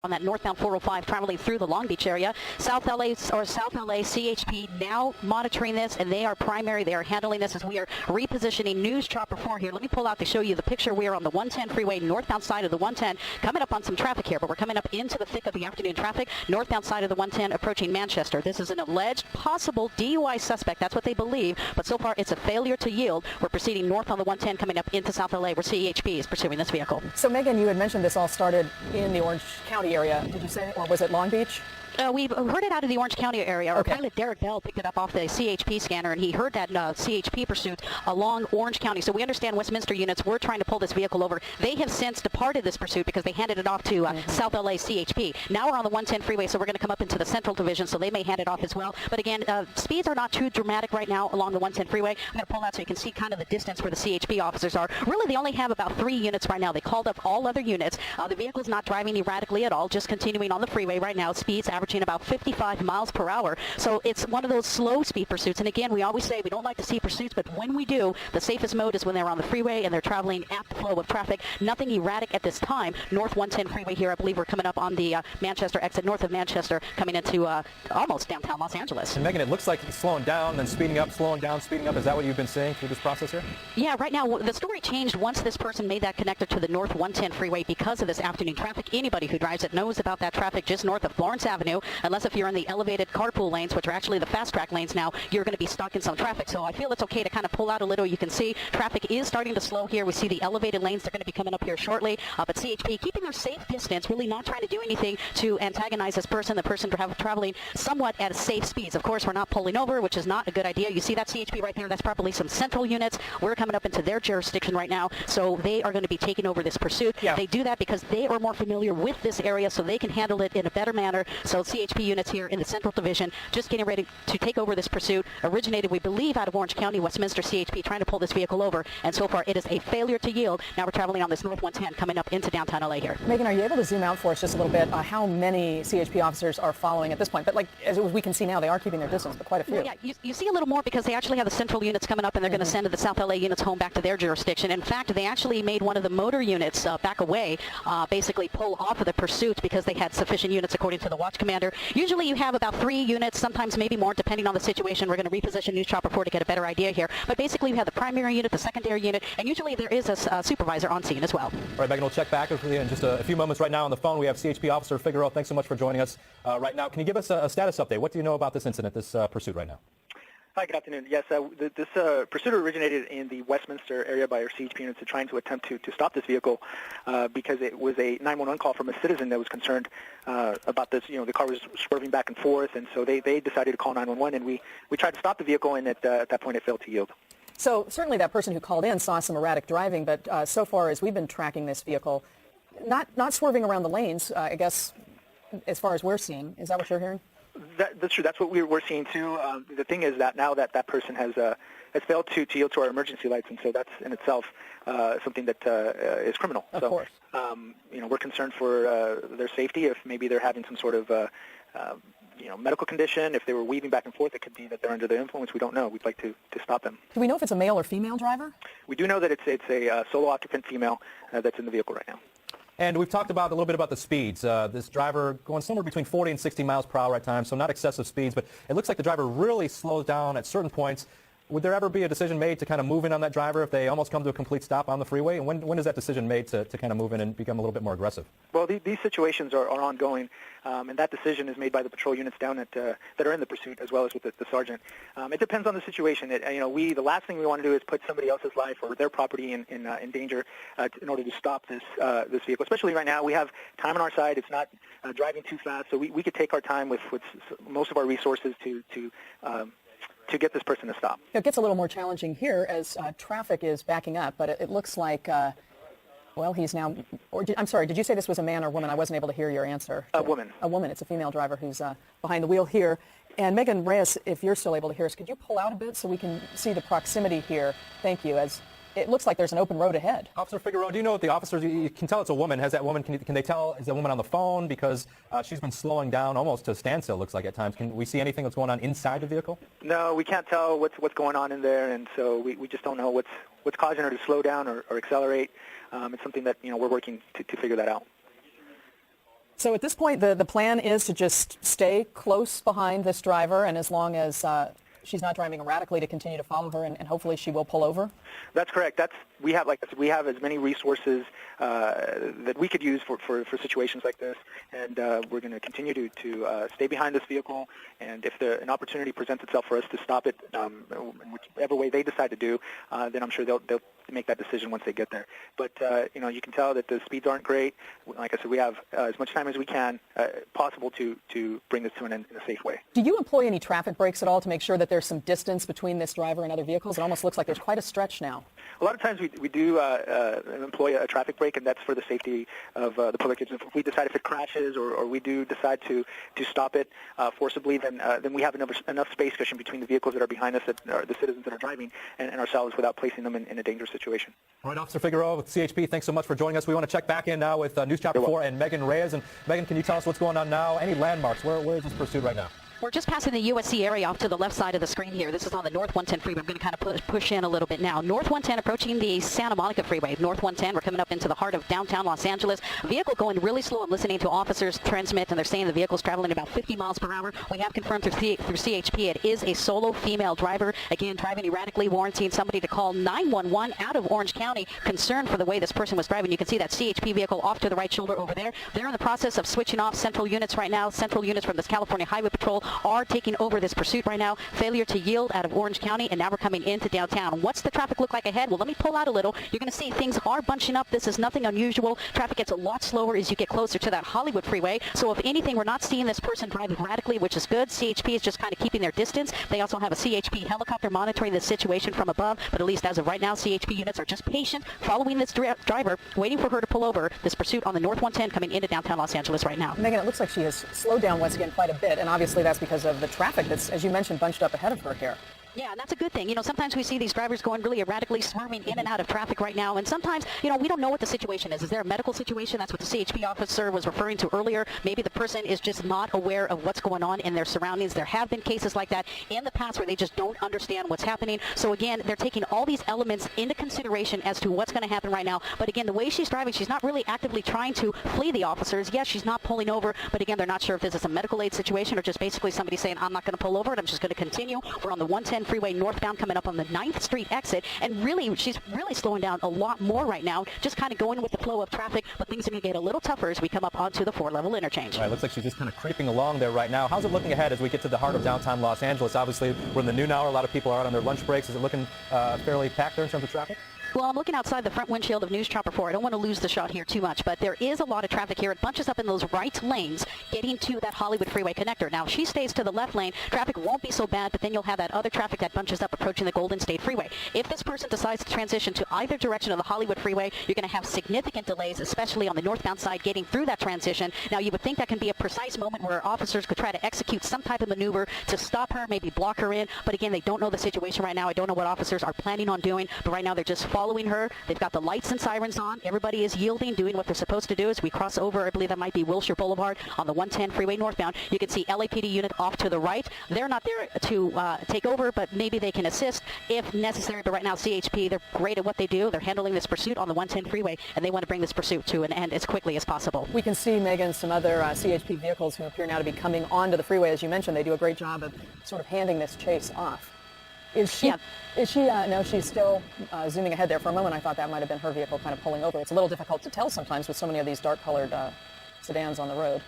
on that northbound 405 traveling through the Long Beach area. South LA CHP now monitoring this, and they are primary. They are handling this as we are repositioning News Chopper 4 here. Let me pull out to show you the picture. We are on the 110 freeway, northbound side of the 110, coming up on some traffic here, but we're coming up into the thick of the afternoon traffic, northbound side of the 110 approaching Manchester. This is an alleged possible DUI suspect. That's what they believe, but so far it's a failure to yield. We're proceeding north on the 110 coming up into South LA where CHP is pursuing this vehicle. So Megan, you had mentioned this all started in the Orange County area, did you say, or was it Long Beach? We've heard it out of the Orange County area. Our Okay. pilot Derek Bell picked it up off the CHP scanner, and he heard that CHP pursuit along Orange County. So we understand Westminster units were trying to pull this vehicle over. They have since departed this pursuit because they handed it off to South LA CHP. Now we're on the 110 freeway, so we're going to come up into the Central Division, so they may hand it off as well. But again, speeds are not too dramatic right now along the 110 freeway. I'm going to pull out so you can see kind of the distance where the CHP officers are. Really, they only have about 3 units right now. They called up all other units. The vehicle's not driving erratically at all, just continuing on the freeway right now. Speeds averaging about 55 miles per hour. So it's one of those slow speed pursuits. And again, we always say we don't like to see pursuits, but when we do, the safest mode is when they're on the freeway and they're traveling at the flow of traffic. Nothing erratic at this time. North 110 freeway here. I believe we're coming up on the Manchester exit north of Manchester, coming into almost downtown Los Angeles. And Megan, it looks like he's slowing down, then speeding up, slowing down, speeding up. Is that what you've been seeing through this process here? Yeah, right now the story changed once this person made that connector to the North 110 freeway because of this afternoon traffic. Anybody who drives it knows about that traffic just north of Florence Avenue, unless if you're in the elevated carpool lanes, which are actually the fast track lanes now, you're going to be stuck in some traffic. So I feel it's okay to kind of pull out a little. You can see traffic is starting to slow here. We see the elevated lanes. They're going to be coming up here shortly. But CHP keeping their safe distance, really not trying to do anything to antagonize this person, the person traveling somewhat at safe speeds. Of course, we're not pulling over, which is not a good idea. You see that CHP right there? That's probably some central units. We're coming up into their jurisdiction right now, so they are going to be taking over this pursuit. Yeah. They do that because they are more familiar with this area, so they can handle it in a better manner. So CHP units here in the Central Division just getting ready to take over this pursuit. Originated, we believe, out of Orange County. Westminster CHP trying to pull this vehicle over, and so far it is a failure to yield. Now we're traveling on this North 110 coming up into downtown LA here. Megan, are you able to zoom out for us just a little bit how many CHP officers are following at this point? But like as we can see now, they are keeping their distance, but quite a few. Well, yeah, you see a little more because they actually have the central units coming up, and they're going to send the South LA units home back to their jurisdiction. In fact, they actually made one of the motor units back away, basically pull off of the pursuit because they had sufficient units, according to the watch commander. Usually you have about 3 units, sometimes maybe more, depending on the situation. We're going to reposition News Chopper 4 to get a better idea here. But basically, we have the primary unit, the secondary unit, and usually there is a supervisor on scene as well. All right, Megan, we'll check back with you in just a few moments. Right now on the phone, we have CHP Officer Figueroa. Thanks so much for joining us right now. Can you give us a status update? What do you know about this incident, this pursuit right now? Hi, good afternoon. Yes, this pursuit originated in the Westminster area by our CHP units trying to attempt to stop this vehicle because it was a 911 call from a citizen that was concerned about this. You know, the car was swerving back and forth, and so they decided to call 911, and we tried to stop the vehicle, and at that point it failed to yield. So certainly that person who called in saw some erratic driving, but so far as we've been tracking this vehicle, not swerving around the lanes, I guess, as far as we're seeing. Is that what you're hearing? That's true. That's what we're seeing too. The thing is that now that person has failed to yield to our emergency lights, and so that's in itself something that is criminal. Of course. You know, we're concerned for their safety. If maybe they're having some sort of medical condition, if they were weaving back and forth, it could be that they're under the influence. We don't know. We'd like to stop them. Do we know if it's a male or female driver? We do know that it's a solo occupant female that's in the vehicle right now. And we've talked about a little bit about the speeds. This driver going somewhere between 40 and 60 miles per hour at times, so not excessive speeds, but it looks like the driver really slows down at certain points. Would there ever be a decision made to kind of move in on that driver if they almost come to a complete stop on the freeway? And when is that decision made to kind of move in and become a little bit more aggressive? Well, these situations are ongoing, and that decision is made by the patrol units down at that are in the pursuit, as well as with the sergeant. It depends on the situation. The last thing we want to do is put somebody else's life or their property in danger in order to stop this vehicle. Especially right now, we have time on our side. It's not driving too fast, so we could take our time with most of our resources to get this person to stop. It gets a little more challenging here as traffic is backing up, but it looks like, he's now, I'm sorry, did you say this was a man or woman? I wasn't able to hear your answer. A woman. A woman. It's a female driver who's behind the wheel here. And Megan Reyes, if you're still able to hear us, could you pull out a bit so we can see the proximity here? Thank you. As it looks like there's an open road ahead. Officer Figueroa, do you know if the officers, you can tell it's a woman, has that woman, can they tell, is that woman on the phone? Because she's been slowing down almost to a standstill, looks like at times. Can we see anything that's going on inside the vehicle? No, we can't tell what's going on in there, and so we just don't know what's causing her to slow down or accelerate. It's something that we're working to figure that out. So at this point, the plan is to just stay close behind this driver, and as long as she's not driving erratically, to continue to follow her, and hopefully she will pull over? That's correct. We have as many resources that we could use for situations like this, and we're going to continue to stay behind this vehicle, and if an opportunity presents itself for us to stop it, in whichever way they decide to do, then I'm sure they'll make that decision once they get there. But you can tell that the speeds aren't great. Like I said, we have as much time as we can possible to bring this to an end in a safe way. Do you employ any traffic brakes at all to make sure that there's some distance between this driver and other vehicles? It almost looks like there's quite a stretch now. A lot of times we do employ a traffic brake, and that's for the safety of the public. If we decide if it crashes or we do decide to stop it forcibly, then we have enough space cushion between the vehicles that are behind us, that are the citizens that are driving, and ourselves, without placing them in a dangerous situation. All right, Officer Figueroa with CHP, thanks so much for joining us. We want to check back in now with News Chopper 4 and Megan Reyes. And Megan, can you tell us what's going on now? Any landmarks? Where is this pursuit right now? We're just passing the USC area off to the left side of the screen here. This is on the North 110 freeway. I'm going to kind of push in a little bit now. North 110 approaching the Santa Monica freeway. North 110, we're coming up into the heart of downtown Los Angeles. Vehicle going really slow. I'm listening to officers transmit, and they're saying the vehicle's traveling about 50 miles per hour. We have confirmed through CHP it is a solo female driver. Again, driving erratically, warranting somebody to call 911 out of Orange County, concerned for the way this person was driving. You can see that CHP vehicle off to the right shoulder over there. They're in the process of switching off central units right now. Central units from this California Highway Patrol are taking over this pursuit right now. Failure to yield out of Orange County, and now we're coming into downtown. What's the traffic look like ahead? Well, let me pull out a little. You're going to see things are bunching up. This is nothing unusual. Traffic gets a lot slower as you get closer to that Hollywood freeway. So if anything, we're not seeing this person driving erratically, which is good. CHP is just kind of keeping their distance. They also have a CHP helicopter monitoring the situation from above, but at least as of right now, CHP units are just patient, following this driver, waiting for her to pull over. This pursuit on the North 110 coming into downtown Los Angeles right now. Megan, it looks like she has slowed down once again quite a bit, and obviously that's because of the traffic that's, as you mentioned, bunched up ahead of her here. Yeah, and that's a good thing. Sometimes we see these drivers going really erratically, swerving in and out of traffic right now, and sometimes, we don't know what the situation is. Is there a medical situation? That's what the CHP officer was referring to earlier. Maybe the person is just not aware of what's going on in their surroundings. There have been cases like that in the past where they just don't understand what's happening. So again, they're taking all these elements into consideration as to what's going to happen right now. But again, the way she's driving, she's not really actively trying to flee the officers. Yes, she's not pulling over, but again, they're not sure if this is a medical aid situation or just basically somebody saying, I'm not going to pull over and I'm just going to continue. We're on the 110 freeway northbound, coming up on the 9th Street exit, and really, she's really slowing down a lot more right now, just kind of going with the flow of traffic, but things are going to get a little tougher as we come up onto the 4-level interchange. All right, looks like she's just kind of creeping along there right now. How's it looking ahead as we get to the heart of downtown Los Angeles? Obviously, we're in the noon hour. A lot of people are out on their lunch breaks. Is it looking fairly packed there in terms of traffic? Well, I'm looking outside the front windshield of News Chopper 4. I don't want to lose the shot here too much, but there is a lot of traffic here. It bunches up in those right lanes getting to that Hollywood freeway connector. Now, if she stays to the left lane, traffic won't be so bad, but then you'll have that other traffic that bunches up approaching the Golden State Freeway. If this person decides to transition to either direction of the Hollywood freeway, you're going to have significant delays, especially on the northbound side, getting through that transition. Now, you would think that can be a precise moment where officers could try to execute some type of maneuver to stop her, maybe block her in, but again, they don't know the situation right now. I don't know what officers are planning on doing, but right now they're just following her. They've got the lights and sirens on. Everybody is yielding, doing what they're supposed to do. As we cross over, I believe that might be Wilshire Boulevard on the 110 freeway northbound. You can see LAPD unit off to the right. They're not there to take over, but maybe they can assist if necessary. But right now, CHP, they're great at what they do. They're handling this pursuit on the 110 freeway, and they want to bring this pursuit to an end as quickly as possible. We can see, Megan, some other CHP vehicles who appear now to be coming onto the freeway. As you mentioned, they do a great job of sort of handing this chase off. Is she? Yeah. No, she's still zooming ahead there. For a moment, I thought that might have been her vehicle kind of pulling over. It's a little difficult to tell sometimes with so many of these dark-colored sedans on the road.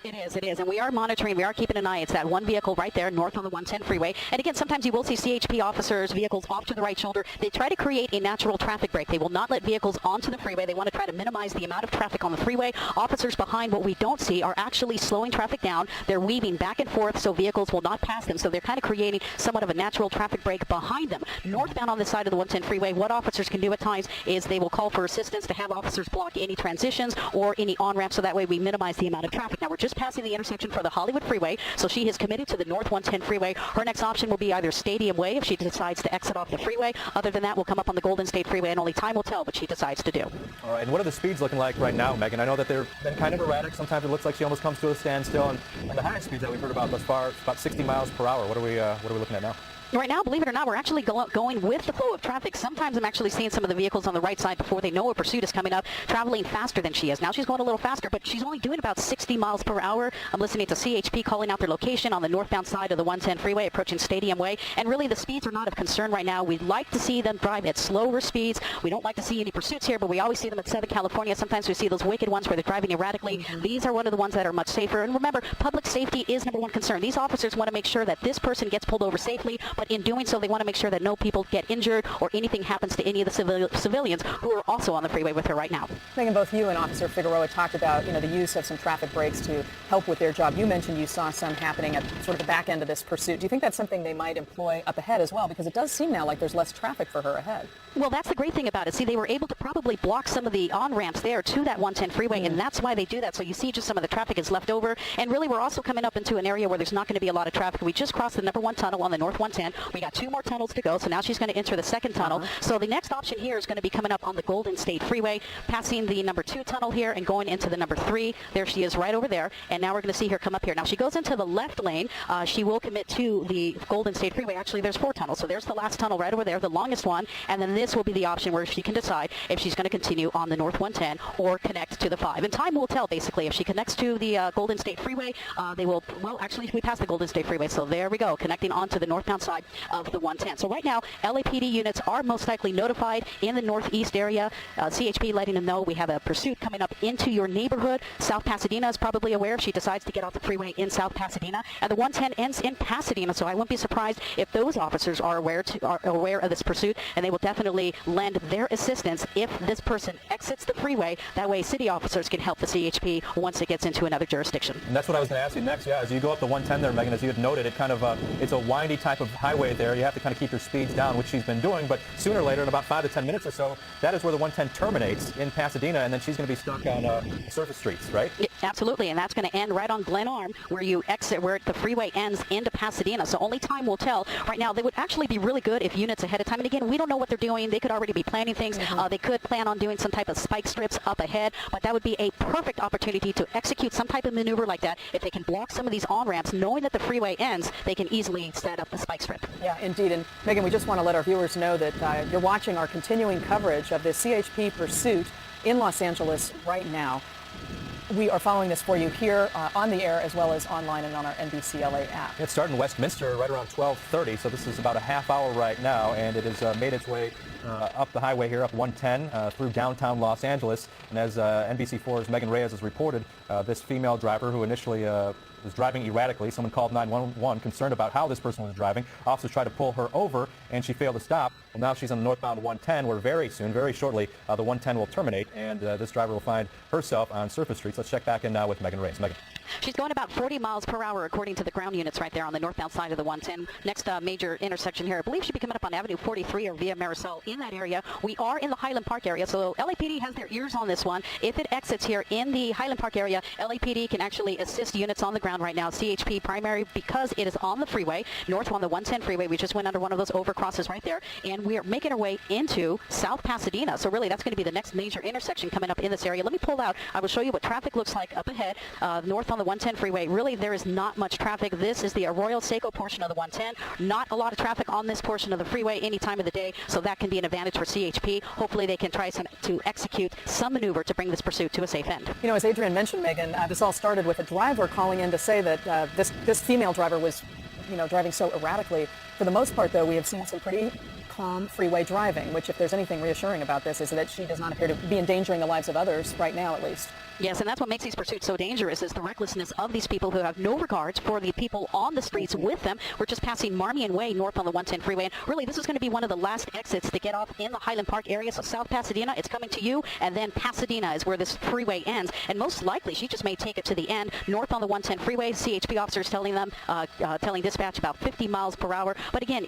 It is, and we are monitoring, we are keeping an eye. It's that one vehicle right there, north on the 110 freeway. And again, sometimes you will see CHP officers, vehicles off to the right shoulder. They try to create a natural traffic break. They will not let vehicles onto the freeway. They want to try to minimize the amount of traffic on the freeway. Officers behind, what we don't see, are actually slowing traffic down. They're weaving back and forth so vehicles will not pass them. So they're kind of creating somewhat of a natural traffic break behind them. Northbound on the side of the 110 freeway, what officers can do at times is they will call for assistance to have officers block any transitions or any on-ramps, so that way we minimize the amount of traffic. Now, we're just passing the intersection for the Hollywood freeway, so she has committed to the North 110 freeway. Her next option will be either Stadium Way if she decides to exit off the freeway. Other than that, we'll come up on the Golden State Freeway, and only time will tell what she decides to do. All right, and what are the speeds looking like right now, Megan? I know that they've been kind of erratic. Sometimes it looks like she almost comes to a standstill, and the highest speeds that we've heard about thus far, about 60 miles per hour. What are we looking at now? Right now, believe it or not, we're actually going with the flow of traffic. Sometimes I'm actually seeing some of the vehicles on the right side before they know a pursuit is coming up, traveling faster than she is. Now she's going a little faster, but she's only doing about 60 miles per hour. I'm listening to CHP calling out their location on the northbound side of the 110 freeway, approaching Stadium Way. And really, the speeds are not of concern right now. We'd like to see them drive at slower speeds. We don't like to see any pursuits here, but we always see them at Southern California. Sometimes we see those wicked ones where they're driving erratically. These are one of the ones that are much safer. And remember, public safety is number one concern. These officers want to make sure that this person gets pulled over safely, but in doing so, they want to make sure that no people get injured or anything happens to any of the civilians who are also on the freeway with her right now. Megan, both you and Officer Figueroa talked about, the use of some traffic breaks to help with their job. You mentioned you saw some happening at sort of the back end of this pursuit. Do you think that's something they might employ up ahead as well? Because it does seem now like there's less traffic for her ahead. Well, that's the great thing about it. See, they were able to probably block some of the on-ramps there to that 110 freeway, and that's why they do that. So you see just some of the traffic is left over. And really, we're also coming up into an area where there's not going to be a lot of traffic. We just crossed the number 1 tunnel on the North 110. We got 2 more tunnels to go, so now she's going to enter the second tunnel. So the next option here is going to be coming up on the Golden State Freeway, passing the number 2 tunnel here and going into the number 3. There she is right over there. And now we're going to see her come up here. Now she goes into the left lane. She will commit to the Golden State Freeway. Actually, there's 4 tunnels. So there's the last tunnel right over there, the longest one. And then this will be the option where she can decide if she's going to continue on the North 110 or connect to the 5. And time will tell, basically. If she connects to the Golden State Freeway, they will, well, actually, we passed the Golden State Freeway. So there we go, connecting onto the northbound side of the 110. So right now, LAPD units are most likely notified in the northeast area. CHP letting them know we have a pursuit coming up into your neighborhood. South Pasadena is probably aware if she decides to get off the freeway in South Pasadena. And the 110 ends in Pasadena, so I wouldn't be surprised if those officers are aware of this pursuit, and they will definitely lend their assistance if this person exits the freeway. That way city officers can help the CHP once it gets into another jurisdiction. And that's what I was going to ask you next. Yeah, as you go up the 110 there, Megan, as you had noted, it kind of it's a windy type of highway there. You have to kind of keep your speeds down, which she's been doing, but sooner or later, in about 5 to 10 minutes or so, that is where the 110 terminates in Pasadena, and then she's going to be stuck on surface streets, right? Yeah, absolutely, and that's going to end right on Glen Arm, where you exit, where the freeway ends into Pasadena. So only time will tell. Right now, they would actually be really good if units ahead of time. And again, we don't know what they're doing. They could already be planning things. They could plan on doing some type of spike strips up ahead, but that would be a perfect opportunity to execute some type of maneuver like that. If they can block some of these on-ramps, knowing that the freeway ends, they can easily set up a spike strip. Yeah, indeed. And Megan, we just want to let our viewers know that you're watching our continuing coverage of the CHP pursuit in Los Angeles right now. We are following this for you here on the air as well as online and on our NBC LA app. It's starting in Westminster right around 12:30, so this is about a half hour right now, and it has made its way up the highway here, up 110, through downtown Los Angeles. And as NBC4's Megan Reyes has reported, this female driver who initially was driving erratically. Someone called 911 concerned about how this person was driving. Officers tried to pull her over, and she failed to stop. Well, now she's on the northbound 110, where very soon, very shortly, the 110 will terminate, and this driver will find herself on surface streets. Let's check back in now with Megan Reyes. Megan. She's going about 40 miles per hour, according to the ground units right there on the northbound side of the 110. Next major intersection here, I believe she'll be coming up on Avenue 43 or via Marisol in that area. We are in the Highland Park area, so LAPD has their ears on this one. If it exits here in the Highland Park area, LAPD can actually assist units on the ground right now. CHP primary, because it is on the freeway, north on the 110 freeway. We just went under one of those overcrosses right there, and we are making our way into South Pasadena. So really, that's going to be the next major intersection coming up in this area. Let me pull out. I will show you what traffic looks like up ahead, north on the 110 freeway. Really, there is not much traffic. This is the Arroyo Seco portion of the 110. Not a lot of traffic on this portion of the freeway any time of the day, so that can be an advantage for CHP. Hopefully, they can try to execute some maneuver to bring this pursuit to a safe end. You know, as Adrian mentioned, Megan, this all started with a driver calling in to say that this female driver was, driving so erratically. For the most part, though, we have seen some pretty calm freeway driving, which, if there's anything reassuring about this, is that she does not appear to be endangering the lives of others right now, at least. Yes, and that's what makes these pursuits so dangerous, is the recklessness of these people who have no regards for the people on the streets with them. We're just passing Marmion Way north on the 110 freeway, and really this is going to be one of the last exits to get off in the Highland Park area. So South Pasadena, it's coming to you, and then Pasadena is where this freeway ends, and most likely she just may take it to the end. North on the 110 freeway, CHP officers telling them, telling dispatch about 50 miles per hour. But again,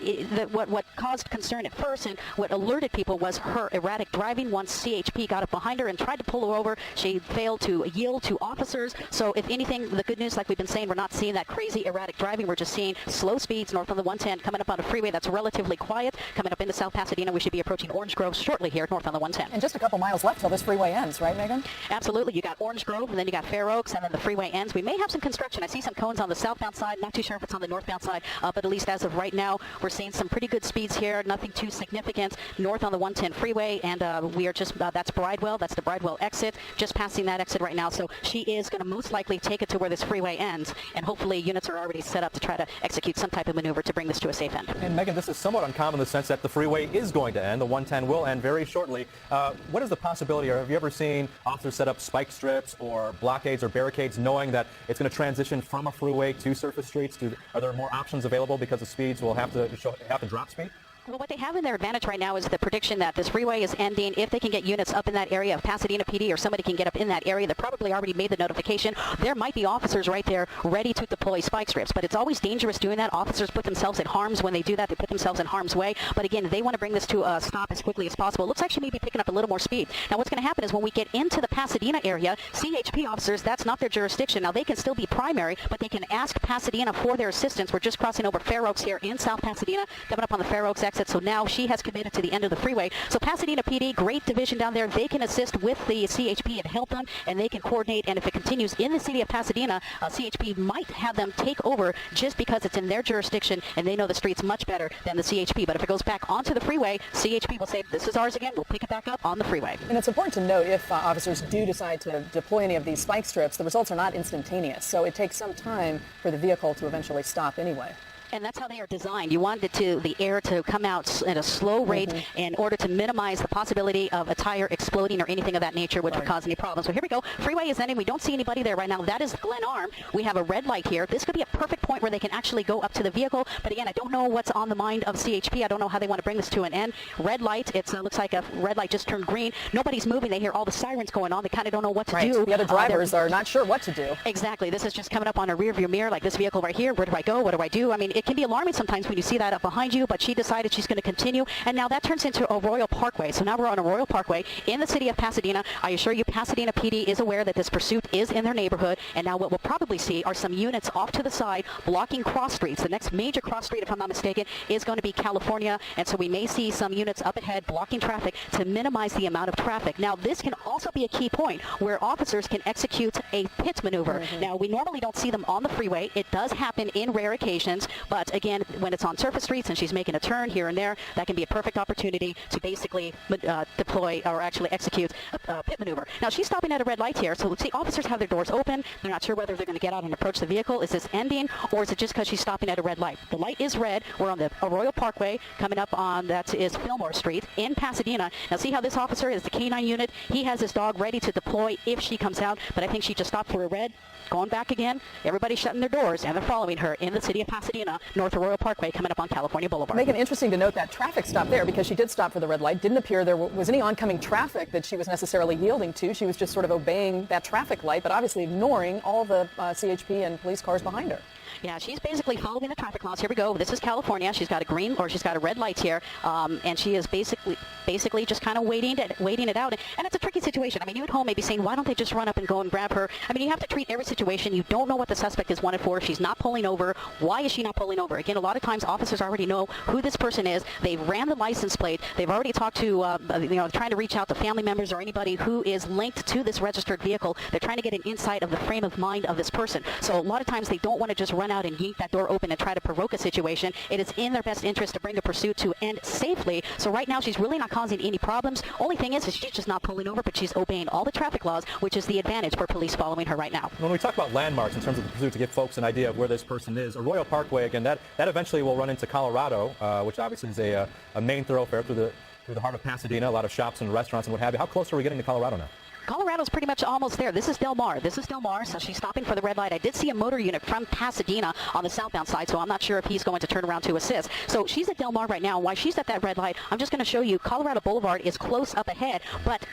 what caused concern at first and what alerted people was her erratic driving. Once CHP got up behind her and tried to pull her over, she failed to yield to officers. So if anything, the good news, like we've been saying, we're not seeing that crazy erratic driving. We're just seeing slow speeds north on the 110, coming up on a freeway that's relatively quiet. Coming up into South Pasadena, we should be approaching Orange Grove shortly here north on the 110. And just a couple miles left till this freeway ends, right, Megan? Absolutely. You got Orange Grove, and then you got Fair Oaks, and then the freeway ends. We may have some construction. I see some cones on the southbound side. Not too sure if it's on the northbound side, but at least as of right now, we're seeing some pretty good speeds here. Nothing too significant north on the 110 freeway, and we are just, that's Bridewell. That's the Bridewell exit. Just passing that exit right now. So she is going to most likely take it to where this freeway ends, and hopefully units are already set up to try to execute some type of maneuver to bring this to a safe end. And Megan, this is somewhat uncommon in the sense that the freeway is going to end. The 110 will end very shortly. What is the possibility, or have you ever seen officers set up spike strips or blockades or barricades knowing that it's going to transition from a freeway to surface streets? Are there more options available because the speeds will have to drop speed? Well, what they have in their advantage right now is the prediction that this freeway is ending. If they can get units up in that area of Pasadena PD, or somebody can get up in that area, they probably already made the notification. There might be officers right there ready to deploy spike strips, but it's always dangerous doing that. Officers put themselves in harm's when they do that. They put themselves in harm's way. But again, they want to bring this to a stop as quickly as possible. It looks like she may be picking up a little more speed. Now, what's going to happen is when we get into the Pasadena area, CHP officers, that's not their jurisdiction. Now, they can still be primary, but they can ask Pasadena for their assistance. We're just crossing over Fair Oaks here in South Pasadena, coming up on the Fair Oaks exit. So now she has committed to the end of the freeway. So Pasadena PD, great division down there. They can assist with the CHP and help them, and they can coordinate. And if it continues in the city of Pasadena, CHP might have them take over just because it's in their jurisdiction and they know the streets much better than the CHP. But if it goes back onto the freeway, CHP will say, this is ours again. We'll pick it back up on the freeway. And it's important to note, if officers do decide to deploy any of these spike strips, the results are not instantaneous. So it takes some time for the vehicle to eventually stop anyway. And that's how they are designed. You want the air to come out at a slow rate in order to minimize the possibility of a tire exploding or anything of that nature, which would cause any problems. So here we go. Freeway is ending. We don't see anybody there right now. That is Glen Arm. We have a red light here. This could be a perfect point where they can actually go up to the vehicle. But again, I don't know what's on the mind of CHP. I don't know how they want to bring this to an end. Red light. It looks like a red light just turned green. Nobody's moving. They hear all the sirens going on. They kind of don't know what to do. The other drivers are not sure what to do. Exactly. This is just coming up on a rear view mirror, like this vehicle right here. Where do I go? What do I do? I mean, it can be alarming sometimes when you see that up behind you, but she decided she's going to continue, and now that turns into a Royal Parkway. So now we're on a Royal Parkway in the city of Pasadena. I assure you, Pasadena PD is aware that this pursuit is in their neighborhood, and now what we'll probably see are some units off to the side blocking cross streets. The next major cross street, if I'm not mistaken, is going to be California, and so we may see some units up ahead blocking traffic to minimize the amount of traffic. Now, this can also be a key point where officers can execute a pit maneuver. Now, we normally don't see them on the freeway. It does happen in rare occasions, but again, when it's on surface streets and she's making a turn here and there, that can be a perfect opportunity to basically deploy or actually execute a pit maneuver. Now, she's stopping at a red light here, so let's see, officers have their doors open. They're not sure whether they're going to get out and approach the vehicle. Is this ending, or is it just because she's stopping at a red light? The light is red. We're on the Arroyo Parkway coming up on, that is Fillmore Street in Pasadena. Now, see how this officer is the K9 unit. He has his dog ready to deploy if she comes out, but I think she just stopped for a red. Going back again, everybody's shutting their doors, and they're following her in the city of Pasadena, north of Royal Parkway, coming up on California Boulevard. Megan, interesting to note that traffic stop there, because she did stop for the red light. Didn't appear there was any oncoming traffic that she was necessarily yielding to. She was just sort of obeying that traffic light, but obviously ignoring all the CHP and police cars behind her. Yeah, she's basically following the traffic laws. Here we go. This is California. She's got a green, or she's got a red light here, and she is basically just kind of waiting it out. And it's a tricky situation. I mean, you at home may be saying, why don't they just run up and go and grab her? I mean, you have to treat every situation. You don't know what the suspect is wanted for. She's not pulling over. Why is she not pulling over? Again, a lot of times officers already know who this person is. They've ran the license plate. They've already talked to, trying to reach out to family members or anybody who is linked to this registered vehicle. They're trying to get an insight of the frame of mind of this person. So a lot of times they don't want to just run out and yank that door open and try to provoke a situation. It is in their best interest to bring a pursuit to end safely. So right now she's really not causing any problems. Only thing is she's just not pulling over, but she's obeying all the traffic laws, which is the advantage for police following her right now. When we talk about landmarks in terms of the pursuit to give folks an idea of where this person is, Arroyo Parkway, again, that eventually will run into Colorado, which obviously is a main thoroughfare through the heart of Pasadena, a lot of shops and restaurants and what have you. How close are we getting to Colorado now? Colorado's pretty much almost there. This is Del Mar. So she's stopping for the red light. I did see a motor unit from Pasadena on the southbound side, so I'm not sure if he's going to turn around to assist. So she's at Del Mar right now. While she's at that red light, I'm just going to show you Colorado Boulevard is close up ahead, but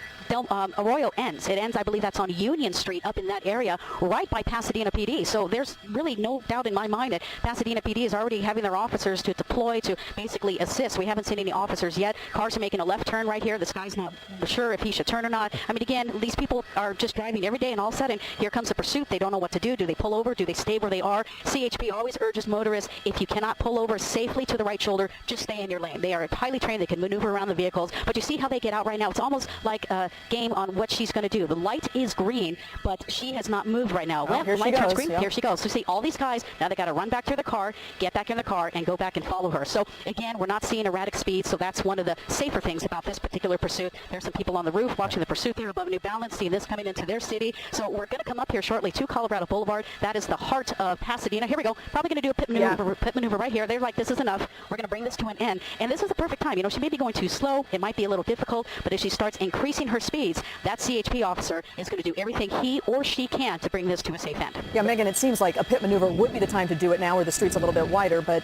Arroyo ends. It ends, I believe that's on Union Street up in that area, right by Pasadena PD. So there's really no doubt in my mind that Pasadena PD is already having their officers to deploy deploy to basically assist. We haven't seen any officers yet. Cars are making a left turn right here. This guy's not sure if he should turn or not. I mean, again, these people are just driving every day, and all of a sudden, here comes a pursuit. They don't know what to do. Do they pull over? Do they stay where they are? CHP always urges motorists, if you cannot pull over safely to the right shoulder, just stay in your lane. They are highly trained. They can maneuver around the vehicles. But you see how they get out right now? It's almost like a game on what she's going to do. The light is green, but she has not moved right now. Well, here light she turns goes. green. Yep. Here she goes. So see, all these guys, now they got to run back to the car, get back in the car, and go back and follow her. So again, we're not seeing erratic speed, so that's one of the safer things about this particular pursuit. There's some people on the roof watching the pursuit there above New Balance, seeing this coming into their city. So we're going to come up here shortly to Colorado Boulevard. That is the heart of Pasadena. Here we go. Probably going to do a pit maneuver right here. They're like, this is enough. We're going to bring this to an end. And this is the perfect time. You know, she may be going too slow. It might be a little difficult, but if she starts increasing her speeds, that CHP officer is going to do everything he or she can to bring this to a safe end. Yeah, Megan, it seems like a pit maneuver would be the time to do it now where the street's a little bit wider, but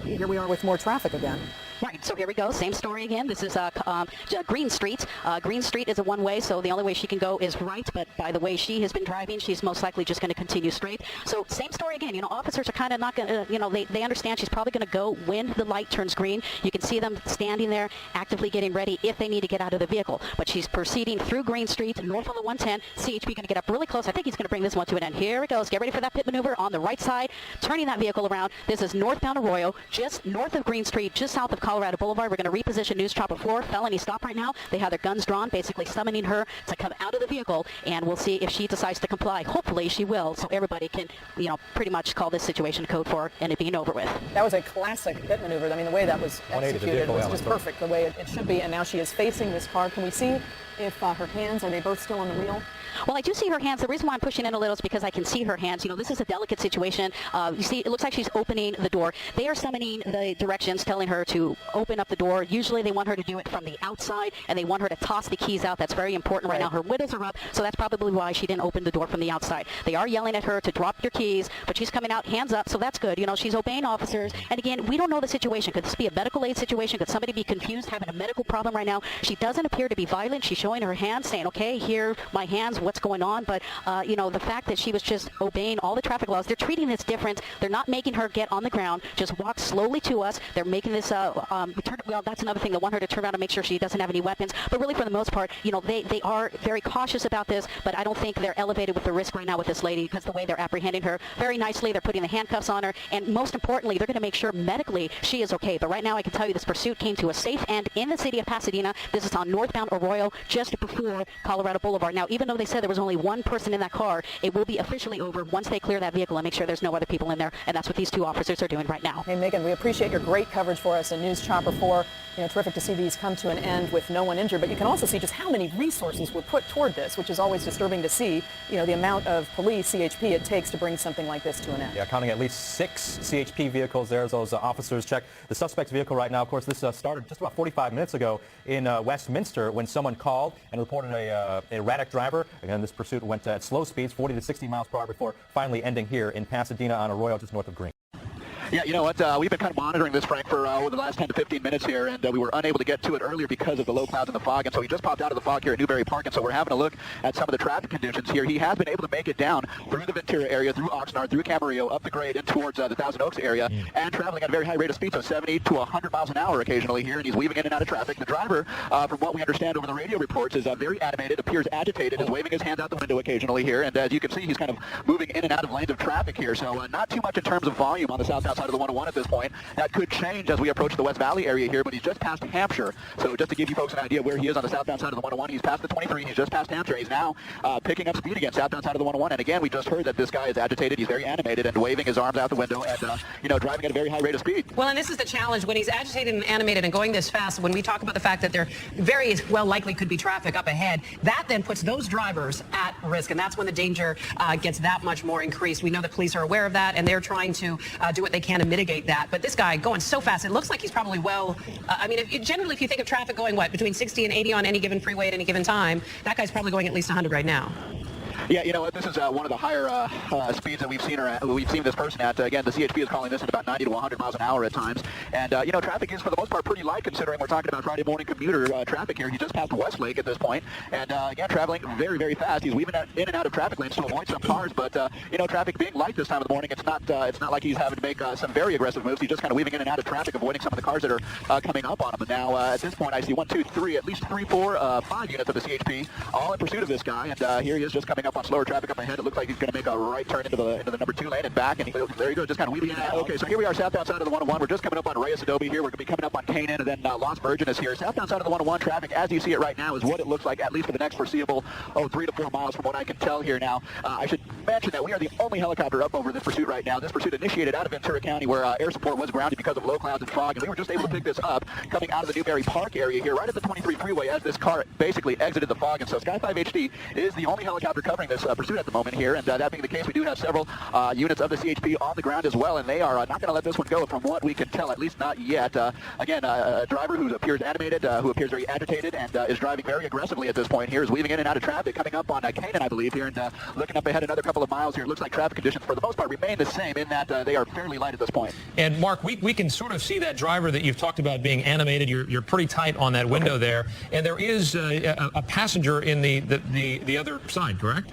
here we are with more traffic again. Right, so here we go. Same story again. This is Green Street. Green Street is a one-way, so the only way she can go is right, but by the way she has been driving, she's most likely just going to continue straight. So same story again. You know, officers are kind of not going to, you know, they understand she's probably going to go when the light turns green. You can see them standing there actively getting ready if they need to get out of the vehicle. But she's proceeding through Green Street, north on the 110. CHP going to get up really close. I think he's going to bring this one to an end. Here it goes. Get ready for that pit maneuver on the right side, turning that vehicle around. This is northbound Arroyo, just north of Green Street, just south of Colorado Boulevard. We're going to reposition News Chopper 4. Felony stop right now. They have their guns drawn, basically summoning her to come out of the vehicle, and we'll see if she decides to comply. Hopefully she will, so everybody can, you know, pretty much call this situation code 4 and it being over with. That was a classic pit maneuver. I mean, the way that was executed was just perfect, the way it should be. And now she is facing this car. Can we see if her hands, are they both still on the wheel? Well, I do see her hands. The reason why I'm pushing in a little is because I can see her hands. You know, this is a delicate situation. You see, it looks like she's opening the door. They are summoning the directions, telling her to open up the door. Usually they want her to do it from the outside, and they want her to toss the keys out. That's very important right now. Her windows are up, so that's probably why she didn't open the door from the outside. They are yelling at her to drop your keys, but she's coming out hands up, so that's good. You know, she's obeying officers. And again, we don't know the situation. Could this be a medical aid situation? Could somebody be confused, having a medical problem right now? She doesn't appear to be violent. She's showing her hands, saying, okay, here, my hands, what's going on? But you know, the fact that she was just obeying all the traffic laws, they're treating this different. They're not making her get on the ground, just walk slowly to us. They're making this, well, that's another thing. They want her to turn around and make sure she doesn't have any weapons. But really, for the most part, you know, they are very cautious about this, but I don't think they're elevated with the risk right now with this lady, because the way they're apprehending her very nicely, they're putting the handcuffs on her, and most importantly, they're going to make sure medically she is okay. But right now, I can tell you this pursuit came to a safe end in the city of Pasadena. This is on northbound Arroyo, just before Colorado Boulevard. Now, even though they said there was only one person in that car, it will be officially over once they clear that vehicle and make sure there's no other people in there, and that's what these two officers are doing right now. Hey, Megan, we appreciate your great coverage for us in News Chopper 4. You know, terrific to see these come to an end with no one injured, but you can also see just how many resources were put toward this, which is always disturbing to see, you know, the amount of police, CHP, it takes to bring something like this to an end. Yeah, counting at least 6 CHP vehicles there as those officers check the suspect's vehicle right now. Of course, this started just about 45 minutes ago in Westminster when someone called and reported a erratic driver. Again, this pursuit went at slow speeds, 40 to 60 miles per hour, before finally ending here in Pasadena on Arroyo, just north of Green. Yeah, you know what? We've been kind of monitoring this, Frank, for the last 10 to 15 minutes here, and we were unable to get to it earlier because of the low clouds and the fog, and so he just popped out of the fog here at Newberry Park, and so we're having a look at some of the traffic conditions here. He has been able to make it down through the Ventura area, through Oxnard, through Camarillo, up the grade, and towards the Thousand Oaks area, and traveling at a very high rate of speed, so 70 to 100 miles an hour occasionally here, and he's weaving in and out of traffic. The driver, from what we understand over the radio reports, is very animated, appears agitated, is waving his hands out the window occasionally here, and as you can see, he's kind of moving in and out of lanes of traffic here, so not too much in terms of volume on the southbound side of the 101 at this point. That could change as we approach the West Valley area here, but he's just past Hampshire. So just to give you folks an idea where he is on the southbound side of the 101, he's past the 23, he's just past Hampshire. He's now picking up speed again, southbound side of the 101. And again, we just heard that this guy is agitated, he's very animated and waving his arms out the window and, you know, driving at a very high rate of speed. Well, and this is the challenge. When he's agitated and animated and going this fast, when we talk about the fact that there very well likely could be traffic up ahead, that then puts those drivers at risk, and that's when the danger gets that much more increased. We know the police are aware of that, and they're trying to do what they can to mitigate that. But this guy going so fast, it looks like he's probably I mean, generally, if you think of traffic going, between 60 and 80 on any given freeway at any given time, that guy's probably going at least 100 right now. Yeah, you know what? This is one of the higher speeds that we've seen this person at. Again, the CHP is calling this at about 90 to 100 miles an hour at times. And, you know, traffic is, for the most part, pretty light considering we're talking about Friday morning commuter traffic here. He just passed Westlake at this point. And, again, traveling very, very fast. He's weaving in and out of traffic lanes to avoid some cars. But, you know, traffic being light this time of the morning, it's not like he's having to make some very aggressive moves. He's just kind of weaving in and out of traffic, avoiding some of the cars that are coming up on him. And now, at this point, I see 1, 2, 3, at least 3, 4, 5 units of the CHP all in pursuit of this guy. And here he is just coming up on slower traffic up ahead. It looks like he's going to make a right turn into the number 2 lane and back. And there you go, just kind of weaving in and out. Okay, so here we are southbound side of the 101. We're just coming up on Reyes Adobe here. We're going to be coming up on Canaan, and then Lost Virgin is here. Southbound side of the 101 traffic, as you see it right now, is what it looks like, at least for the next foreseeable, 3 to 4 miles from what I can tell here now. I should mention that we are the only helicopter up over this pursuit right now. This pursuit initiated out of Ventura County, where air support was grounded because of low clouds and fog, and we were just able to pick this up coming out of the Newberry Park area here, right at the 23 freeway, as this car basically exited the fog. And so Sky 5 HD is the only helicopter covering this pursuit at the moment here. And that being the case, we do have several units of the CHP on the ground as well, and they are not going to let this one go from what we can tell, at least not yet. Again, a driver who appears animated, who appears very agitated, and is driving very aggressively at this point here, is weaving in and out of traffic, coming up on Canaan, I believe, here, and looking up ahead another couple of miles here. It looks like traffic conditions, for the most part, remain the same in that they are fairly light at this point. And, Mark, we can sort of see that driver that you've talked about being animated. You're pretty tight on that window there, and there is a passenger in the other side, correct?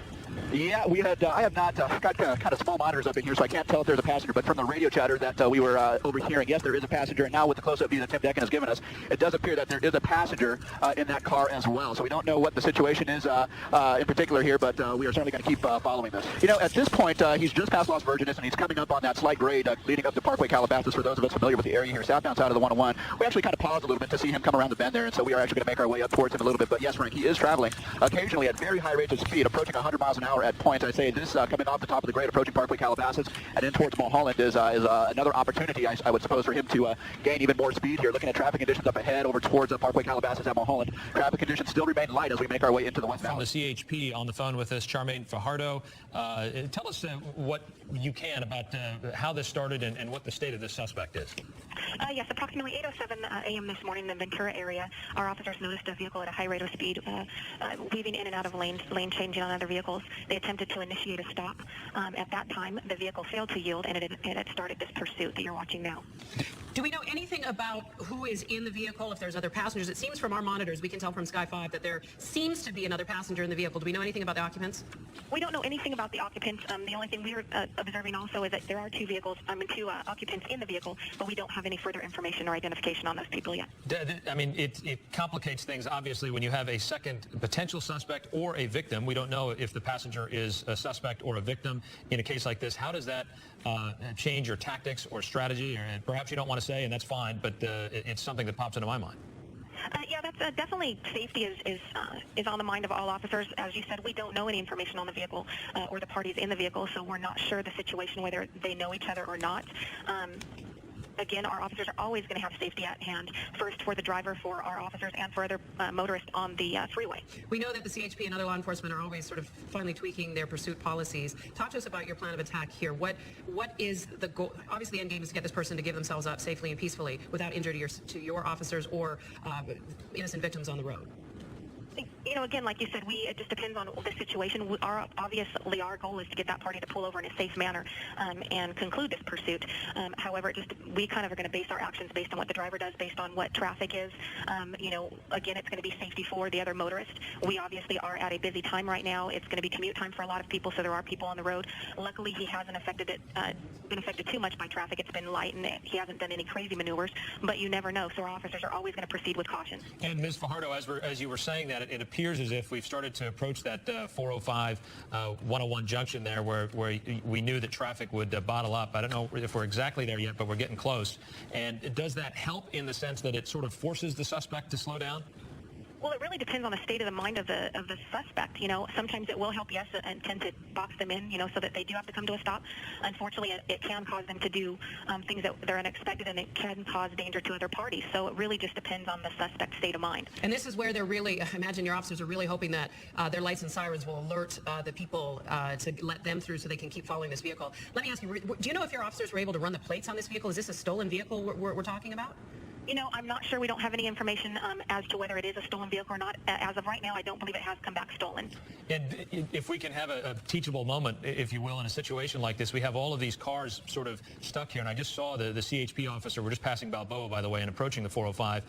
Yeah, I have not got kind of small monitors up in here, so I can't tell if there's a passenger, but from the radio chatter that we were overhearing, yes, there is a passenger, and now with the close-up view that Tim Decken has given us, it does appear that there is a passenger in that car as well. So we don't know what the situation is in particular here, but we are certainly going to keep following this. You know, at this point, he's just past Las Virgenes, and he's coming up on that slight grade leading up to Parkway Calabasas. For those of us familiar with the area here, southbound side of the 101, we actually kind of paused a little bit to see him come around the bend there, and so we are actually going to make our way up towards him a little bit. But yes, Frank, he is traveling occasionally at very high rates of speed, approaching 100 miles an hour at points. I say this coming off the top of the grade, approaching Parkway Calabasas and in towards Mulholland is another opportunity, I would suppose, for him to gain even more speed here. Looking at traffic conditions up ahead over towards Parkway Calabasas at Mulholland, traffic conditions still remain light as we make our way into the West Valley. From the CHP on the phone with us, Charmaine Fajardo. Tell us what you can about how this started and what the state of this suspect is. Yes, approximately 8:07 a.m. this morning in the Ventura area, our officers noticed a vehicle at a high rate of speed, weaving in and out of lane changing on other vehicles. They attempted to initiate a stop. At that time, the vehicle failed to yield, and it had started this pursuit that you're watching now. Do we know anything about who is in the vehicle, if there's other passengers? It seems from our monitors, we can tell from Sky 5 that there seems to be another passenger in the vehicle. Do we know anything about the occupants? We don't know anything about the occupants. The only thing we are observing also is that there are two occupants in the vehicle, but we don't have any further information or identification on those people yet. I mean, it complicates things, obviously, when you have a second potential suspect or a victim. We don't know if the passenger is a suspect or a victim in a case like this. How does that change your tactics or strategy? Or perhaps you don't want to say, and that's fine, but it's something that pops into my mind. Yeah, that's definitely safety is on the mind of all officers. As you said, we don't know any information on the vehicle or the parties in the vehicle, so we're not sure the situation, whether they know each other or not. Again, our officers are always going to have safety at hand, first for the driver, for our officers, and for other motorists on the freeway. We know that the CHP and other law enforcement are always sort of finally tweaking their pursuit policies. Talk to us about your plan of attack here. What is the goal? Obviously, the end game is to get this person to give themselves up safely and peacefully without injury to your officers or innocent victims on the road. You know, again, like you said, it just depends on the situation. Obviously, our goal is to get that party to pull over in a safe manner and conclude this pursuit. However, we kind of are going to base our actions based on what the driver does, based on what traffic is. You know, again, it's going to be safety for the other motorist. We obviously are at a busy time right now. It's going to be commute time for a lot of people, so there are people on the road. Luckily, he hasn't been affected too much by traffic. It's been light, and he hasn't done any crazy maneuvers, but you never know, so our officers are always going to proceed with caution. And Ms. Fajardo, as you were saying that, it appears as if we've started to approach that 405 101 junction there where we knew that traffic would bottle up. I don't know if we're exactly there yet, but we're getting close. And does that help in the sense that it sort of forces the suspect to slow down? Well, it really depends on the state of the mind of the suspect. You know, sometimes it will help, yes, and tend to box them in, you know, so that they do have to come to a stop. Unfortunately, it can cause them to do things that they're unexpected, and it can cause danger to other parties. So it really just depends on the suspect's state of mind. And this is where they're really, I imagine your officers are really hoping that their lights and sirens will alert the people to let them through so they can keep following this vehicle. Let me ask you, do you know if your officers were able to run the plates on this vehicle? Is this a stolen vehicle we're talking about? You know, I'm not sure. We don't have any information as to whether it is a stolen vehicle or not. As of right now, I don't believe it has come back stolen. And if we can have a teachable moment, if you will, in a situation like this, we have all of these cars sort of stuck here. And I just saw the CHP officer. We're just passing Balboa, by the way, and approaching the 405.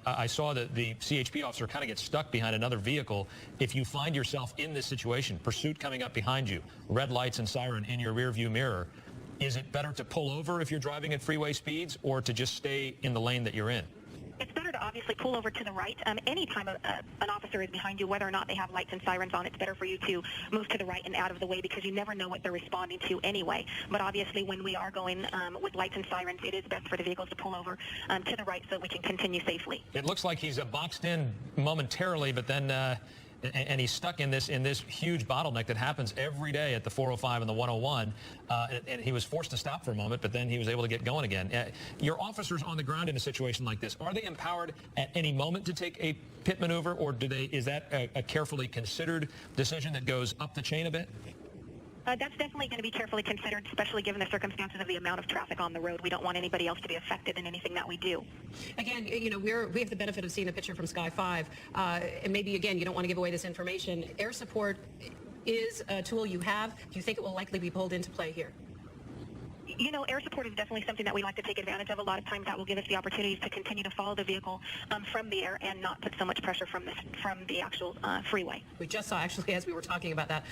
I saw that the CHP officer kind of gets stuck behind another vehicle. If you find yourself in this situation, pursuit coming up behind you, red lights and siren in your rearview mirror, is it better to pull over if you're driving at freeway speeds or to just stay in the lane that you're in? It's better to obviously pull over to the right. Anytime an officer is behind you, whether or not they have lights and sirens on, it's better for you to move to the right and out of the way because you never know what they're responding to anyway. But obviously when we are going with lights and sirens, it is best for the vehicles to pull over to the right so that we can continue safely. It looks like he's boxed in momentarily, but then... and he's stuck in this huge bottleneck that happens every day at the 405 and the 101. And he was forced to stop for a moment, but then he was able to get going again. Your officers on the ground in a situation like this, are they empowered at any moment to take a pit maneuver, or is that a carefully considered decision that goes up the chain a bit? That's definitely going to be carefully considered, especially given the circumstances of the amount of traffic on the road. We don't want anybody else to be affected in anything that we do. Again, you know, we have the benefit of seeing the picture from Sky 5, and maybe, again, you don't want to give away this information. Air support is a tool you have. Do you think it will likely be pulled into play here? You know, air support is definitely something that we like to take advantage of. A lot of times that will give us the opportunity to continue to follow the vehicle from the air and not put so much pressure from the actual freeway. We just saw, actually, as we were talking about that,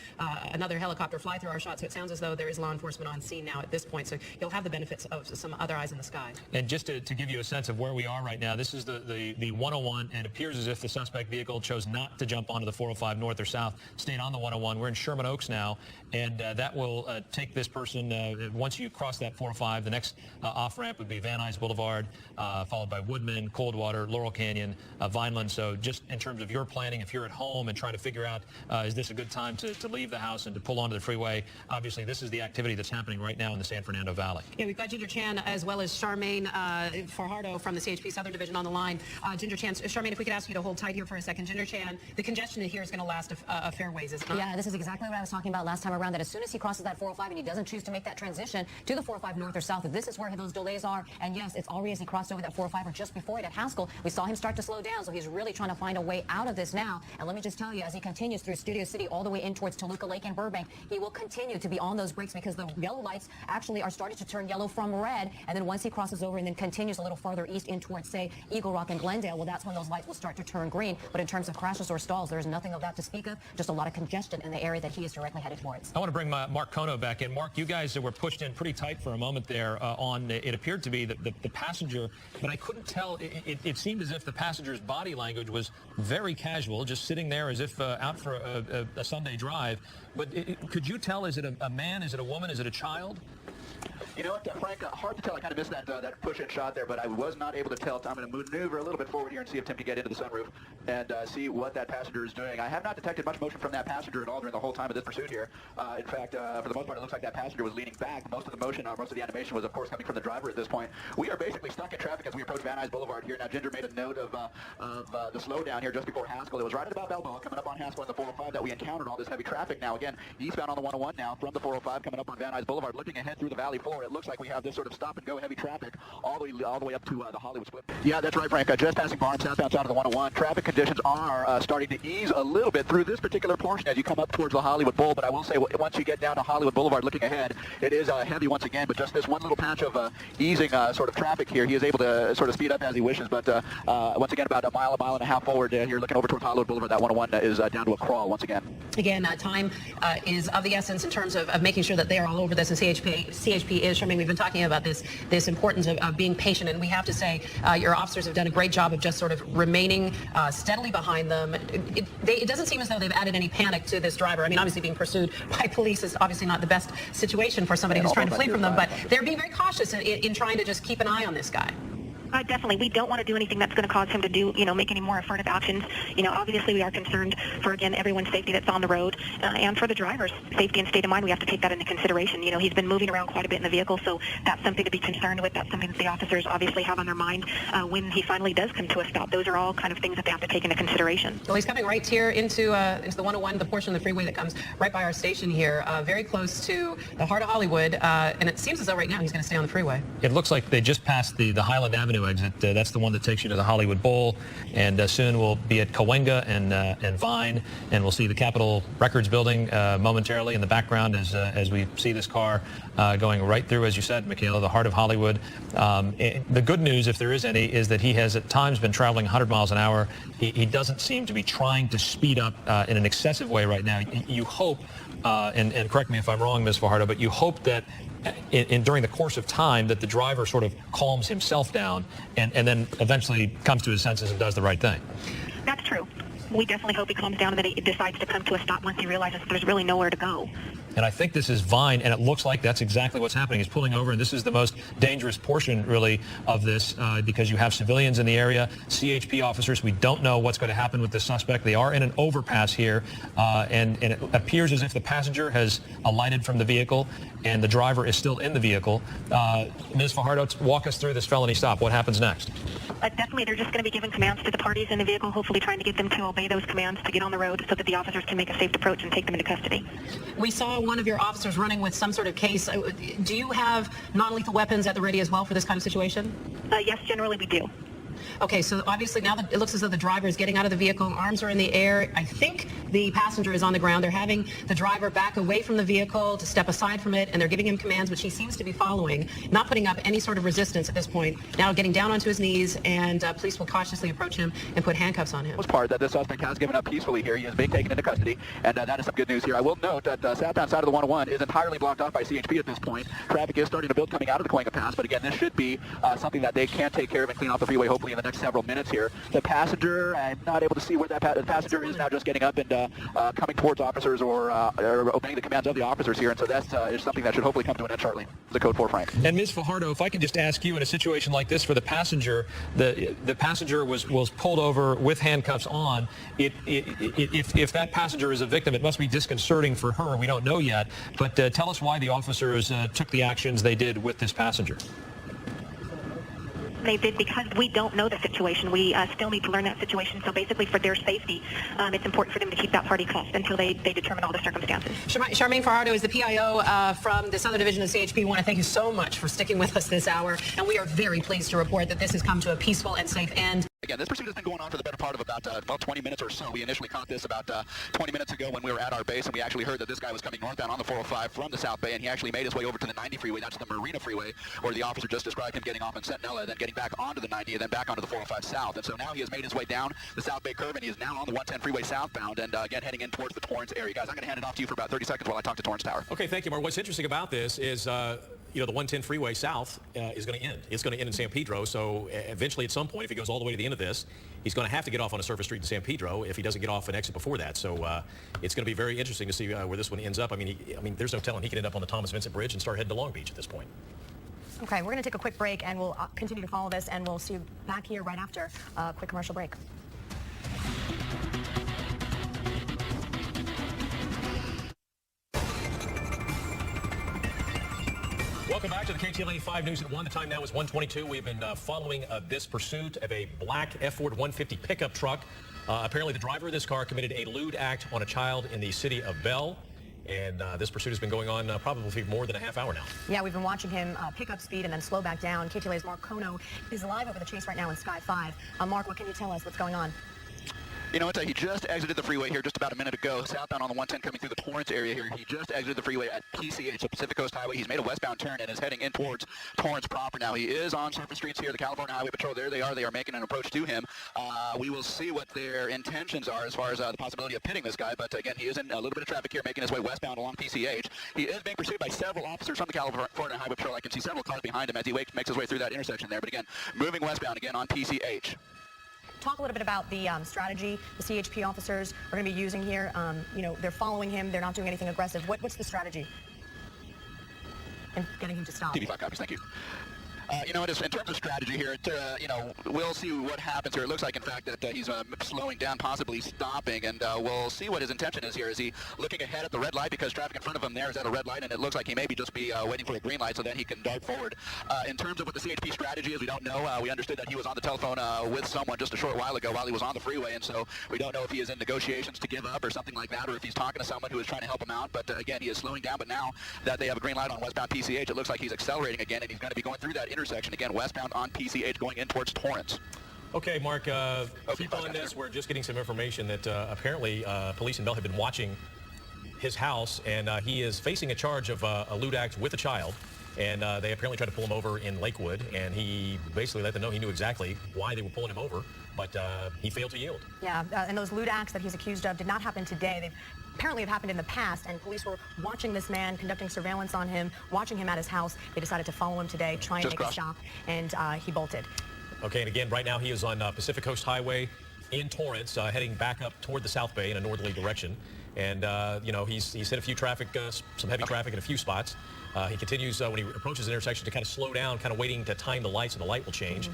another helicopter fly through our shot, so it sounds as though there is law enforcement on scene now at this point, so you'll have the benefits of some other eyes in the sky. And just to give you a sense of where we are right now, this is the 101, and it appears as if the suspect vehicle chose not to jump onto the 405 north or south, stayed on the 101. We're in Sherman Oaks now, and that will take this person, once you cross that 405, the next off-ramp would be Van Nuys Boulevard, followed by Woodman, Coldwater, Laurel Canyon, Vineland. So just in terms of your planning, if you're at home and trying to figure out, is this a good time to leave the house and to pull onto the freeway, obviously this is the activity that's happening right now in the San Fernando Valley. Yeah, we've got Ginger Chan as well as Charmaine Fajardo from the CHP Southern Division on the line. Ginger Chan, Charmaine, if we could ask you to hold tight here for a second. Ginger Chan, the congestion here is going to last a fair ways, isn't it? Yeah, this is exactly what I was talking about last time around, that as soon as he crosses that 405 and he doesn't choose to make that transition to the 405 north or south, this is where those delays are. And yes, it's already as he crossed over that 405 or just before it at Haskell, we saw him start to slow down, so he's really trying to find a way out of this now. And let me just tell you, as he continues through Studio City all the way in towards Toluca Lake and Burbank, he will continue to be on those brakes because the yellow lights actually are starting to turn yellow from red. And then once he crosses over and then continues a little farther east in towards, say, Eagle Rock and Glendale, well, that's when those lights will start to turn green. But in terms of crashes or stalls, there's nothing of that to speak of, just a lot of congestion in the area that he is directly headed towards. I want to bring Mark Kono back in. Mark, you guys were pushed in pretty tight for a moment there on, it appeared to be the passenger, but I couldn't tell. It seemed as if the passenger's body language was very casual, just sitting there as if out for a Sunday drive. But could you tell, is it a man, is it a woman, is it a child? You know what, Frank, hard to tell. I kind of missed that push-in shot there, but I was not able to tell. I'm going to maneuver a little bit forward here and see if Tim can get into the sunroof and see what that passenger is doing. I have not detected much motion from that passenger at all during the whole time of this pursuit here. In fact, for the most part, it looks like that passenger was leaning back. Most of the motion, most of the animation was, of course, coming from the driver at this point. We are basically stuck in traffic as we approach Van Nuys Boulevard here. Now, Ginger made a note of the slowdown here just before Haskell. It was right at about Balboa, coming up on Haskell in the 405, that we encountered all this heavy traffic. Now, again, eastbound on the 101 now from the 405, coming up on Van Nuys Boulevard, looking ahead through the valley floor. It looks like we have this sort of stop-and-go heavy traffic all the way up to the Hollywood split. Yeah, that's right, Frank. Just passing Barnes, southbound side of the 101. Traffic conditions are starting to ease a little bit through this particular portion as you come up towards the Hollywood Bowl. But I will say, once you get down to Hollywood Boulevard looking ahead, it is heavy once again. But just this one little patch of easing sort of traffic here, he is able to sort of speed up as he wishes. But once again, about a mile and a half forward here, looking over towards Hollywood Boulevard, that 101 is down to a crawl once again. Again, time is of the essence in terms of making sure that they are all over this, and CHP is. Charmaine, we've been talking about this importance of being patient, and we have to say your officers have done a great job of just sort of remaining steadily behind them. It doesn't seem as though they've added any panic to this driver. I mean, obviously being pursued by police is obviously not the best situation for somebody who's trying to flee from them, but they're being very cautious in trying to just keep an eye on this guy. Definitely. We don't want to do anything that's going to cause him to make any more affirmative actions. Obviously we are concerned for, again, everyone's safety that's on the road, and for the driver's safety and state of mind. We have to take that into consideration. He's been moving around quite a bit in the vehicle, so that's something to be concerned with. That's something that the officers obviously have on their mind when he finally does come to a stop. Those are all kind of things that they have to take into consideration. Well, he's coming right here into the 101, the portion of the freeway that comes right by our station here, very close to the heart of Hollywood, and it seems as though right now he's going to stay on the freeway. It looks like they just passed the Highland Avenue Avenue exit. That's the one that takes you to the Hollywood Bowl, and soon we'll be at Cahuenga and Vine, and we'll see the Capitol Records building momentarily in the background as we see this car going right through, as you said, Michaela, the heart of Hollywood. The good news, if there is any, is that he has at times been traveling 100 miles an hour. He doesn't seem to be trying to speed up in an excessive way right now. You hope, and correct me if I'm wrong, Ms. Fajardo, but you hope that during the course of time that the driver sort of calms himself down and then eventually comes to his senses and does the right thing. That's true. We definitely hope he calms down and that he decides to come to a stop once he realizes there's really nowhere to go. And I think this is Vine, and it looks like that's exactly what's happening. He's pulling over, and this is the most dangerous portion, really, of this because you have civilians in the area, CHP officers. We don't know what's going to happen with the suspect. They are in an overpass here, and it appears as if the passenger has alighted from the vehicle, and the driver is still in the vehicle. Ms. Fajardo, walk us through this felony stop. What happens next? Definitely, they're just going to be giving commands to the parties in the vehicle, hopefully trying to get them to obey those commands to get on the road so that the officers can make a safe approach and take them into custody. We saw one of your officers running with some sort of case. Do you have non-lethal weapons at the ready as well for this kind of situation? Yes, generally we do. Okay, so obviously now that it looks as though the driver is getting out of the vehicle, arms are in the air. I think the passenger is on the ground. They're having the driver back away from the vehicle to step aside from it, and they're giving him commands, which he seems to be following, not putting up any sort of resistance at this point. Now getting down onto his knees, and police will cautiously approach him and put handcuffs on him. Most part that this suspect has given up peacefully here. He is being taken into custody, and that is some good news here. I will note that southbound side of the 101 is entirely blocked off by CHP at this point. Traffic is starting to build coming out of the Cahuenga Pass, but again, this should be something that they can take care of and clean off the freeway hopefully in the next several minutes here. The passenger, I'm not able to see where the passenger is now, just getting up and coming towards officers or obeying the commands of the officers here, and so that's is something that should hopefully come to an end shortly. The code 4, Frank. And Ms. Fajardo, if I can just ask you, in a situation like this for the passenger, the passenger was pulled over with handcuffs on. If that passenger is a victim, it must be disconcerting for her. We don't know yet, but tell us why the officers took the actions they did with this passenger. They did because we don't know the situation. We still need to learn that situation. So basically, for their safety, it's important for them to keep that party cuffed until they determine all the circumstances. Charmaine Fajardo is the PIO from the Southern Division of CHP. We want to thank you so much for sticking with us this hour, and we are very pleased to report that this has come to a peaceful and safe end. Again, this pursuit has been going on for the better part of about 20 minutes or so. We initially caught this about 20 minutes ago when we were at our base, and we actually heard that this guy was coming northbound on the 405 from the South Bay, and he actually made his way over to the 90 freeway. That's the Marina freeway, where the officer just described him getting off in Centinela, then getting back onto the 90, and then back onto the 405 South. And so now he has made his way down the South Bay curve, and he is now on the 110 freeway southbound, and again, heading in towards the Torrance area. Guys, I'm going to hand it off to you for about 30 seconds while I talk to Torrance Tower. Okay, thank you, Mark. What's interesting about this is, the 110 freeway south is going to end. It's going to end in San Pedro, so eventually at some point, if he goes all the way to the end of this, he's going to have to get off on a surface street in San Pedro if he doesn't get off an exit before that. So it's going to be very interesting to see where this one ends up. I mean, there's no telling. He could end up on the Thomas Vincent Bridge and start heading to Long Beach at this point. Okay, we're going to take a quick break, and we'll continue to follow this, and we'll see you back here right after a quick commercial break. Welcome back to the KTLA 5 News at 1. The time now is 1:22. We've been following this pursuit of a black F-Ford 150 pickup truck. Apparently, the driver of this car committed a lewd act on a child in the city of Bell. And this pursuit has been going on probably for more than a half hour now. Yeah, we've been watching him pick up speed and then slow back down. KTLA's Mark Kono is live over the chase right now in Sky 5. Mark, what can you tell us? What's going on? You know what? He just exited the freeway here just about a minute ago, southbound on the 110 coming through the Torrance area here. He just exited the freeway at PCH, the Pacific Coast Highway. He's made a westbound turn and is heading in towards Torrance proper now. He is on surface streets here, the California Highway Patrol. There they are. They are making an approach to him. We will see what their intentions are as far as the possibility of pitting this guy. But again, he is in a little bit of traffic here, making his way westbound along PCH. He is being pursued by several officers from the California Highway Patrol. I can see several cars behind him as he makes his way through that intersection there. But again, moving westbound again on PCH. Talk a little bit about the strategy the CHP officers are going to be using here. They're following him. They're not doing anything aggressive. What's the strategy in getting him to stop? TV5 copies. Thank you. In terms of strategy here, we'll see what happens here. It looks like, in fact, that he's slowing down, possibly stopping, and we'll see what his intention is here. Is he looking ahead at the red light because traffic in front of him there is at a red light, and it looks like he may be just waiting for a green light so then he can dart forward. In terms of what the CHP strategy is, we don't know. We understood that he was on the telephone with someone just a short while ago while he was on the freeway, and so we don't know if he is in negotiations to give up or something like that, or if he's talking to someone who is trying to help him out. But again, he is slowing down, but now that they have a green light on westbound PCH, it looks like he's accelerating again, and he's going to be going through that intersection. Again, westbound on PCH going in towards Torrance. Okay, Mark, keep on this. We're just getting some information that apparently police in Bell have been watching his house, and he is facing a charge of a lewd act with a child. And they apparently tried to pull him over in Lakewood, and he basically let them know he knew exactly why they were pulling him over, but he failed to yield. Yeah, and those lewd acts that he's accused of did not happen today. They apparently have happened in the past, and police were watching this man, conducting surveillance on him, watching him at his house. They decided to follow him today, try and make a stop, and he bolted. Okay, and again, right now he is on Pacific Coast Highway in Torrance, heading back up toward the South Bay in a northerly direction. And, you know, he's hit a few traffic, some heavy traffic in a few spots. He continues, when he approaches the intersection, to kind of slow down, kind of waiting to time the lights, and the light will change.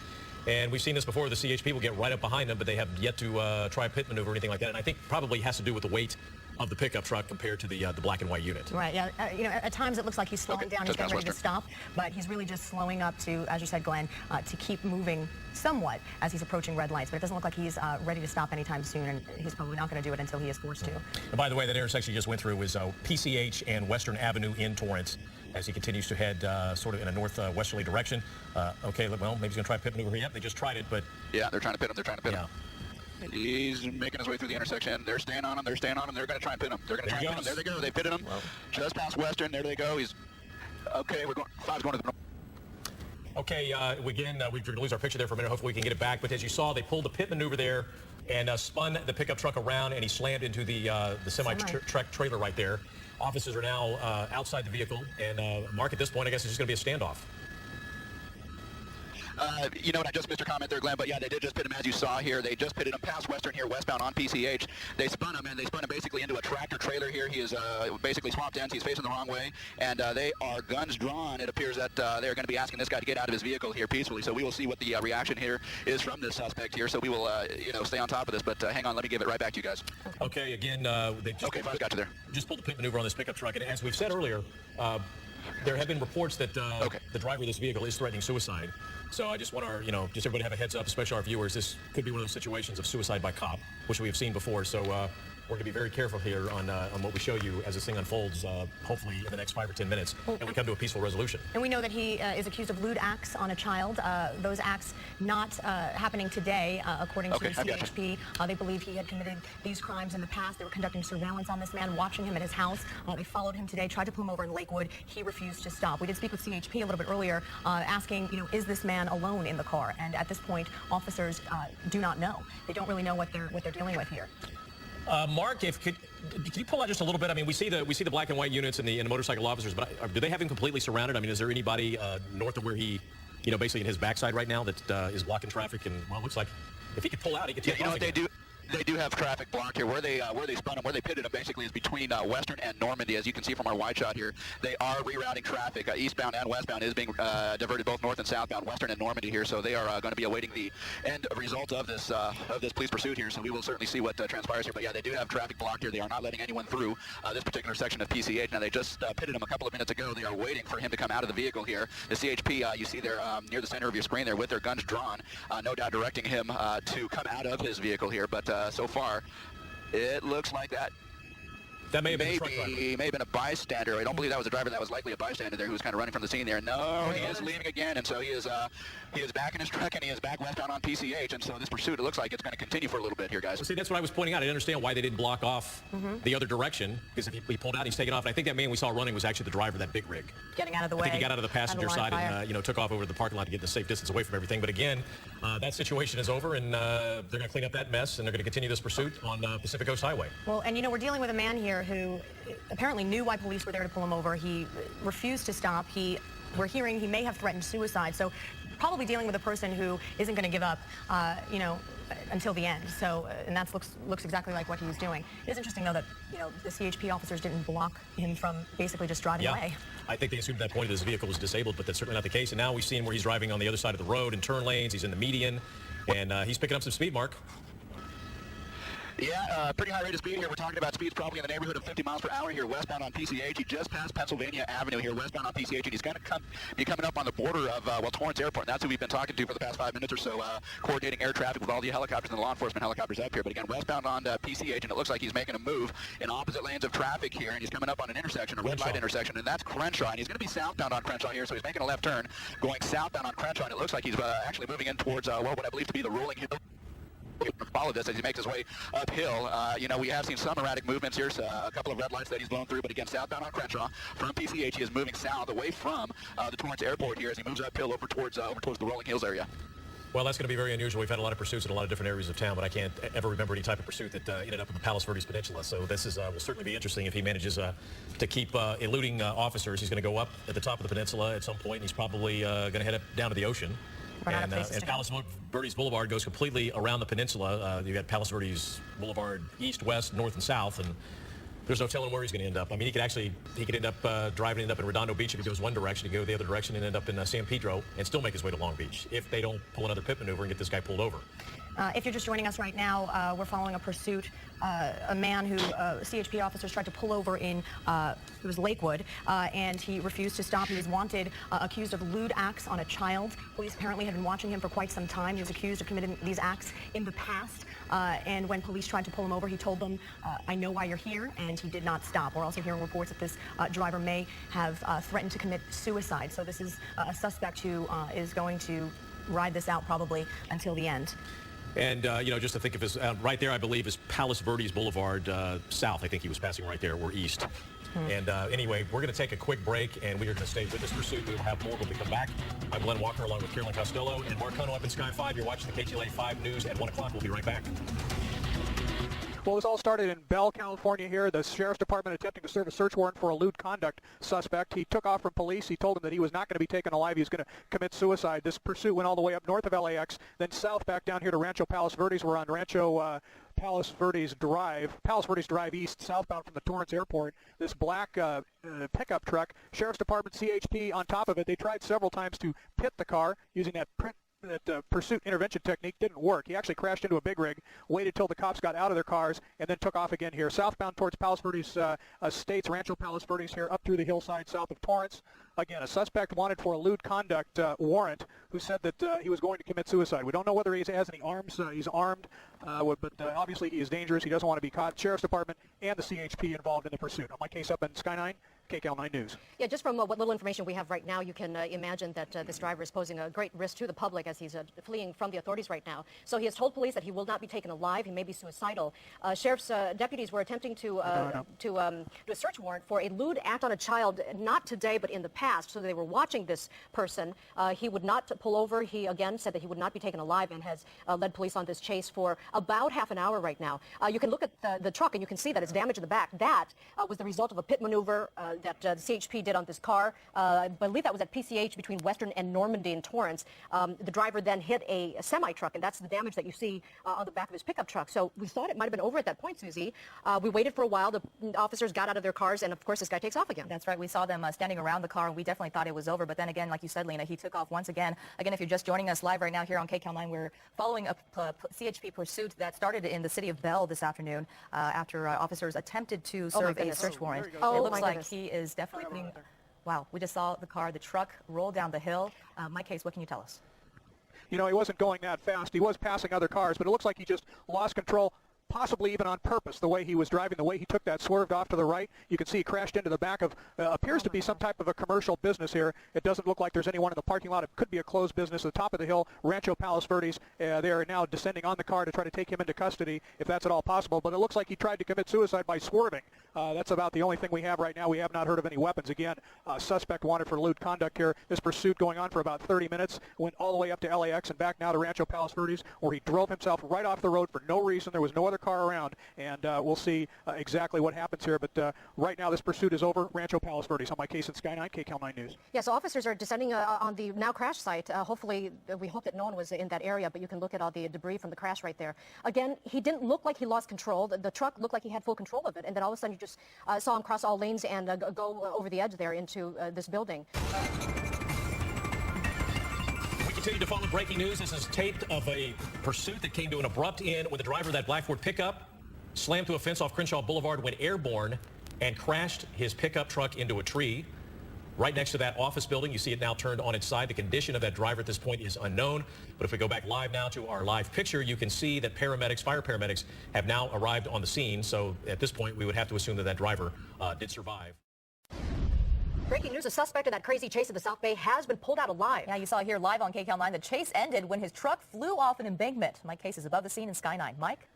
And we've seen this before. The CHP will get right up behind him, but they have yet to try a pit maneuver or anything like that. And I think probably has to do with the weight of the pickup truck compared to the black and white unit. Right, yeah. You know, at times it looks like he's slowing down, he's getting ready to stop, but he's really just slowing up to, as you said, Glenn, to keep moving somewhat as he's approaching red lights. But it doesn't look like he's ready to stop anytime soon, and he's probably not going to do it until he is forced to. And by the way, that intersection you just went through was PCH and Western Avenue in Torrance as he continues to head sort of in a northwesterly direction. Okay, well, maybe he's going to try a pit maneuver. Yep, they just tried it, but... Yeah, they're trying to pit him. He's making his way through the intersection. They're staying on him. They're going to try and pin him. They're going to try and pin him. There they go. They pitted him. Well, just past Western. There they go. He's okay. Five's going to the. Okay. Again, we lose our picture there for a minute. Hopefully we can get it back. But as you saw, they pulled the pit maneuver there and spun the pickup truck around, and he slammed into the semi-truck trailer right there. Officers are now outside the vehicle, and Mark, at this point, I guess it's just going to be a standoff. You know what, I just missed your comment there, Glenn, but yeah, they did just pit him as you saw here. They just pitted him past Western here, westbound on PCH. They spun him, and they spun him basically into a tractor trailer here. He is basically swapped ends. He's facing the wrong way, and they are guns drawn. It appears that they're going to be asking this guy to get out of his vehicle here peacefully, so we will see what the reaction here is from this suspect here, so we will, you know, stay on top of this, but hang on, let me give it right back to you guys. Okay, again, they just, got you there. Just pulled the pit maneuver on this pickup truck, and as we've said earlier, there have been reports that the driver of this vehicle is threatening suicide. So I just want our, just everybody have a heads up, especially our viewers. This could be one of those situations of suicide by cop, which we have seen before. So we're going to be very careful here on what we show you as this thing unfolds, hopefully in the next 5 or 10 minutes, and we come to a peaceful resolution. And we know that he is accused of lewd acts on a child. Those acts not happening today, according to the CHP. They believe he had committed these crimes in the past. They were conducting surveillance on this man, watching him at his house. They followed him today, tried to pull him over in Lakewood. He refused to stop. We did speak with CHP a little bit earlier, asking, is this man alone in the car? And at this point, officers do not know. They don't really know what they're dealing with here. Mark, can you pull out just a little bit? I mean, we see the black and white units and the motorcycle officers, but do they have him completely surrounded? I mean, is there anybody north of where he, basically in his backside right now that is blocking traffic? And well, it looks like if he could pull out, he could take off again. They do have traffic blocked here. Where they spun him, where they pitted him, basically is between Western and Normandy. As you can see from our wide shot here, they are rerouting traffic. Eastbound and westbound is being diverted, both north and southbound, Western and Normandy here. So they are going to be awaiting the end result of this police pursuit here. So we will certainly see what transpires here. But yeah, they do have traffic blocked here. They are not letting anyone through this particular section of PCH. Now they just pitted him a couple of minutes ago. They are waiting for him to come out of the vehicle here. The CHP, you see there near the center of your screen there with their guns drawn, no doubt directing him to come out of his vehicle here. But so far, it looks like that may have been a truck driver. May have been a bystander. I don't believe that was a driver. That was likely a bystander there who was kind of running from the scene there. No, he is leaving again, and so he is back in his truck, and he is back westbound on PCH. And so this pursuit, it looks like it's going to continue for a little bit here, guys. Well, see, that's what I was pointing out. I didn't understand why they didn't block off the other direction, because if he pulled out, he's taking off. And I think that man we saw running was actually the driver of that big rig. Getting out of the way. I think he got out of the passenger side and took off over to the parking lot to get the safe distance away from everything. But again, that situation is over, and they're going to clean up that mess, and they're going to continue this pursuit on Pacific Coast Highway. Well, and we're dealing with a man here who apparently knew why police were there to pull him over. He refused to stop. We're hearing he may have threatened suicide. So probably dealing with a person who isn't going to give up, until the end. So, and that looks exactly like what he's doing. It is interesting, though, that, the CHP officers didn't block him from basically just driving away. I think they assumed at that point that his vehicle was disabled, but that's certainly not the case. And now we've seen where he's driving on the other side of the road in turn lanes. He's in the median, and he's picking up some speed, Mark. Yeah, pretty high rate of speed here. We're talking about speeds probably in the neighborhood of 50 miles per hour here westbound on PCH. He just passed Pennsylvania Avenue here westbound on PCH, and he's going to be coming up on the border of, Torrance Airport. And that's who we've been talking to for the past 5 minutes or so, coordinating air traffic with all the helicopters and the law enforcement helicopters up here. But again, westbound on PCH, and it looks like he's making a move in opposite lanes of traffic here, and he's coming up on an intersection, a red light intersection, and that's Crenshaw. And he's going to be southbound on Crenshaw here, so he's making a left turn, going southbound on Crenshaw, and it looks like he's actually moving in towards, what I believe to be the rolling hill. Follow this as he makes his way uphill. We have seen some erratic movements here, so a couple of red lights that he's blown through, but again, southbound on Crenshaw from PCH, he is moving south away from the Torrance Airport here as he moves uphill over towards the Rolling Hills area. Well, that's going to be very unusual. We've had a lot of pursuits in a lot of different areas of town, but I can't ever remember any type of pursuit that ended up in the Palos Verdes Peninsula. So this is will certainly be interesting if he manages to keep eluding officers. He's going to go up at the top of the peninsula at some point, and he's probably going to head up down to the ocean. And Palos Verdes Boulevard goes completely around the peninsula. You've got Palos Verdes Boulevard east, west, north, and south, and there's no telling where he's going to end up. I mean, he could end up driving end up in Redondo Beach if he goes one direction, he could go the other direction and end up in San Pedro and still make his way to Long Beach if they don't pull another pit maneuver and get this guy pulled over. If you're just joining us right now, we're following a pursuit. A man who CHP officers tried to pull over in it was Lakewood, and he refused to stop. He was wanted, accused of lewd acts on a child. Police apparently had been watching him for quite some time. He was accused of committing these acts in the past, and when police tried to pull him over, he told them, I know why you're here, and he did not stop. We're also hearing reports that this driver may have threatened to commit suicide. So this is a suspect who is going to ride this out probably until the end. And, just to think of his, right there, I believe, is Palos Verdes Boulevard south. I think he was passing right there, or east. And anyway, we're going to take a quick break, and we are going to stay with this pursuit. We'll have more when we come back. I'm Glenn Walker, along with Carolyn Costello and Marcono up in Sky 5. You're watching the KTLA 5 News at 1 o'clock. We'll be right back. Well, this all started in Bell, California here. The Sheriff's Department attempting to serve a search warrant for a lewd conduct suspect. He took off from police. He told them that he was not going to be taken alive. He was going to commit suicide. This pursuit went all the way up north of LAX, then south back down here to Rancho Palos Verdes. We're on Rancho Palos Verdes Drive east, southbound from the Torrance Airport. This black pickup truck, Sheriff's Department CHP on top of it. They tried several times to pit the car using that pursuit intervention technique. Didn't work. He actually crashed into a big rig, waited till the cops got out of their cars, and then took off again here. Southbound towards Palos Verdes Estates, Rancho Palos Verdes here, up through the hillside south of Torrance. Again, a suspect wanted for a lewd conduct warrant who said that he was going to commit suicide. We don't know whether he has any arms. He's armed, but obviously he is dangerous. He doesn't want to be caught. Sheriff's Department and the CHP involved in the pursuit. On my case up in Sky 9, KCAL 9 News. Yeah, just from what little information we have right now, you can imagine that this driver is posing a great risk to the public as he's fleeing from the authorities right now. So he has told police that he will not be taken alive. He may be suicidal. Sheriff's deputies were attempting to do a search warrant for a lewd act on a child, not today, but in the past. So they were watching this person. He would not pull over. He, again, said that he would not be taken alive and has led police on this chase for about half an hour right now. You can look at the truck and you can see that it's damaged in the back. That was the result of a pit maneuver that the CHP did on this car. I believe that was at PCH between Western and Normandy in Torrance. The driver then hit a semi-truck, and that's the damage that you see on the back of his pickup truck. So we thought it might have been over at that point, Susie. We waited for a while. The officers got out of their cars, and of course this guy takes off again. That's right. We saw them standing around the car, and we definitely thought it was over. But then again, like you said, Lena, he took off once again. Again, if you're just joining us live right now here on KCAL 9, we're following a CHP pursuit that started in the city of Bell this afternoon after officers attempted to serve a search warrant. It looks like he is definitely putting... Wow, we just saw the truck roll down the hill. Mike Case, what can you tell us? You know, he wasn't going that fast. He was passing other cars, but it looks like he just lost control, possibly even on purpose, the way he was driving, the way he took that, swerved off to the right. You can see he crashed into the back of, appears to be some type of a commercial business here. It doesn't look like there's anyone in the parking lot. It could be a closed business. At the top of the hill, Rancho Palos Verdes, they are now descending on the car to try to take him into custody, if that's at all possible. But it looks like he tried to commit suicide by swerving. That's about the only thing we have right now. We have not heard of any weapons. Again, suspect wanted for lewd conduct here. This pursuit going on for about 30 minutes, went all the way up to LAX and back now to Rancho Palos Verdes, where he drove himself right off the road for no reason. There was no other car around. And we'll see exactly what happens here. But right now, this pursuit is over. Rancho Palos Verdes. On my case in Sky 9, KCAL 9 News. Yeah, so officers are descending on the now crash site. Hopefully, we hope that no one was in that area, but you can look at all the debris from the crash right there. Again, he didn't look like he lost control. The truck looked like he had full control of it. And then all of a sudden, you just saw him cross all lanes and go over the edge there into this building. We continue to follow breaking news. This is taped of a pursuit that came to an abrupt end with the driver of that black Ford pickup slammed through a fence off Crenshaw Boulevard, went airborne, and crashed his pickup truck into a tree. Right next to that office building, you see it now turned on its side. The condition of that driver at this point is unknown. But if we go back live now to our live picture, you can see that paramedics, fire paramedics, have now arrived on the scene. So at this point, we would have to assume that that driver did survive. Breaking news, a suspect in that crazy chase at the South Bay has been pulled out alive. Yeah, you saw here live on KCAL 9. The chase ended when his truck flew off an embankment. Mike Case is above the scene in Sky 9. Mike?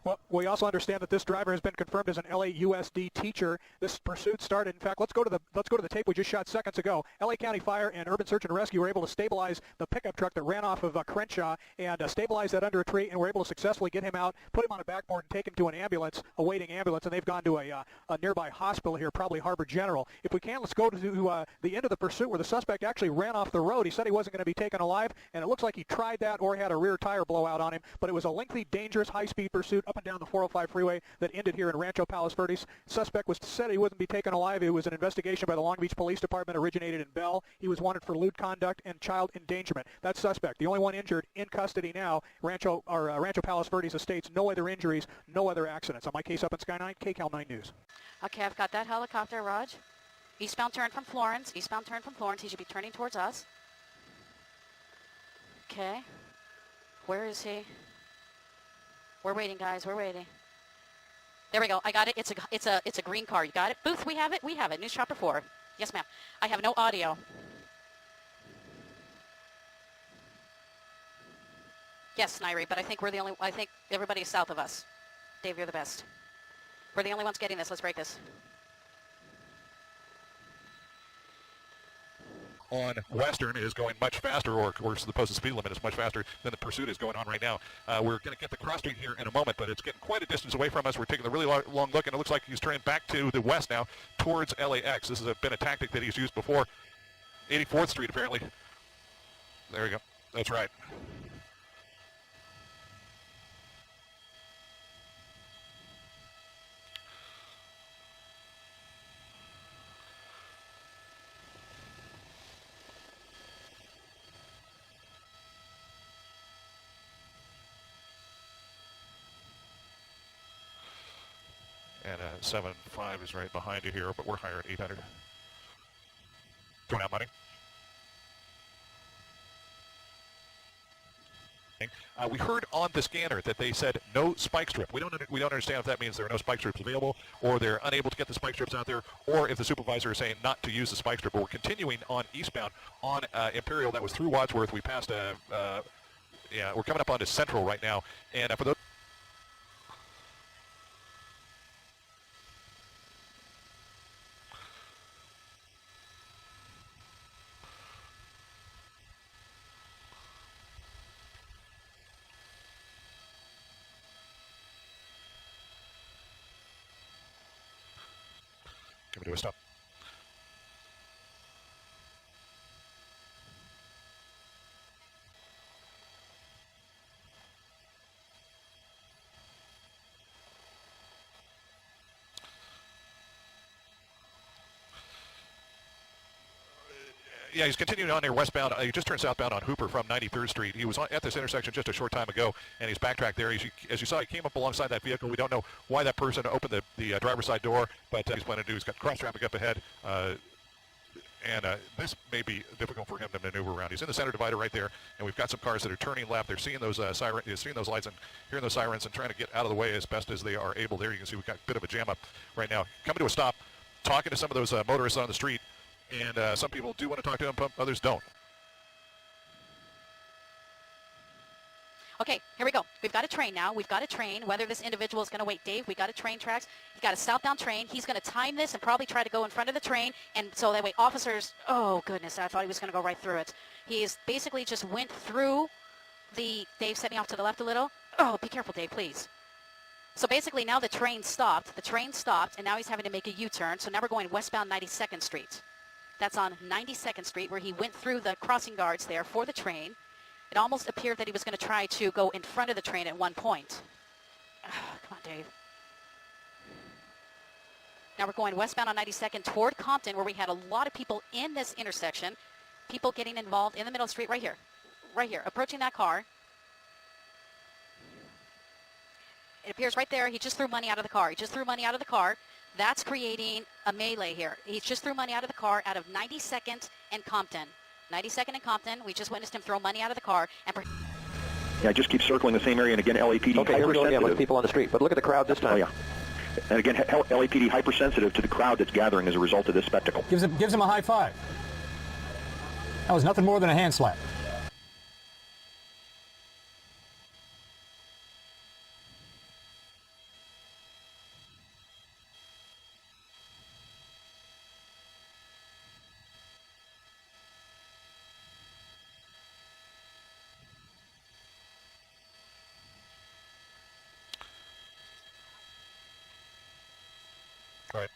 Well, we also understand that this driver has been confirmed as an LAUSD teacher. This pursuit started. In fact, let's go to the tape we just shot seconds ago. LA County Fire and Urban Search and Rescue were able to stabilize the pickup truck that ran off of Crenshaw and stabilize that under a tree, and were able to successfully get him out, put him on a backboard, and take him to an ambulance, awaiting ambulance, and they've gone to a nearby hospital here, probably Harbor General. If we can, let's go to the end of the pursuit where the suspect actually ran off the road. He said he wasn't going to be taken alive, and it looks like he tried that or had a rear tire blowout on him, but it was a lengthy, dangerous, high-speed pursuit up and down the 405 freeway that ended here in Rancho Palos Verdes. Suspect said he wouldn't be taken alive. It was an investigation by the Long Beach Police Department, originated in Bell. He was wanted for lewd conduct and child endangerment. That suspect, the only one injured, in custody now. Rancho Palos Verdes Estates. No other injuries, no other accidents. On my case up in Sky 9, KCAL 9 News. Okay, I've got that helicopter, Raj. Eastbound turn from Florence. Eastbound turn from Florence. He should be turning towards us. Okay. Where is he? We're waiting, guys. We're waiting. There we go. I got it. It's a green car. You got it? Booth, we have it. We have it. News Chopper 4. Yes, ma'am. I have no audio. Yes, Nairi, but I think we're the only. I think everybody is south of us. Dave, you're the best. We're the only ones getting this. Let's break this. On Western is going much faster, or of course the posted speed limit is much faster than the pursuit is going on right now. We're going to get the cross street here in a moment, but it's getting quite a distance away from us. We're taking a really long look, and it looks like he's turning back to the west now towards LAX. This has been a tactic that he's used before. 84th Street, apparently. There we go. That's right. And 7.5 is right behind you here, but we're higher at 800. Going out, money. We heard on the scanner that they said no spike strip. We don't understand if that means there are no spike strips available, or they're unable to get the spike strips out there, or if the supervisor is saying not to use the spike strip. But we're continuing on eastbound on Imperial. That was through Wadsworth. We passed we're coming up onto Central right now, and for those. Coming to a stop. Yeah, he's continuing on here westbound. He just turned southbound on Hooper from 93rd Street. He was at this intersection just a short time ago, and he's backtracked there. As you saw, he came up alongside that vehicle. We don't know why that person opened the driver's side door, but he's planning to do. He's got cross traffic up ahead, and this may be difficult for him to maneuver around. He's in the center divider right there, and we've got some cars that are turning left. They're seeing those seeing those lights and hearing those sirens and trying to get out of the way as best as they are able. There you can see we've got a bit of a jam up right now. Coming to a stop, talking to some of those motorists on the street. And some people do want to talk to him, but others don't. Okay, here we go. We've got a train now. We've got a train. Whether this individual is going to wait, Dave, we got a train tracks. He's got a southbound train. He's going to time this and probably try to go in front of the train. And so that way officers, oh, goodness, I thought he was going to go right through it. He is basically just went through Dave, set me off to the left a little. Oh, be careful, Dave, please. So basically now the train stopped. The train stopped, and now he's having to make a U-turn. So now we're going westbound 92nd Street. That's on 92nd Street, where he went through the crossing guards there for the train. It almost appeared that he was going to try to go in front of the train at one point. Come on, Dave. Now we're going westbound on 92nd toward Compton, where we had a lot of people in this intersection. People getting involved in the middle of the street right here. Right here, approaching that car. It appears right there. He just threw money out of the car. He just threw money out of the car. That's creating a melee here. He just threw money out of the car out of 92nd and Compton. 92nd and Compton. We just witnessed him throw money out of the car. And yeah, just keep circling the same area, and again, LAPD Okay, here we go again with hypersensitive. people on the street. But look at the crowd this time. Oh, yeah. And again, LAPD hypersensitive to the crowd that's gathering as a result of this spectacle. Gives him a high five. That was nothing more than a hand slap. Right.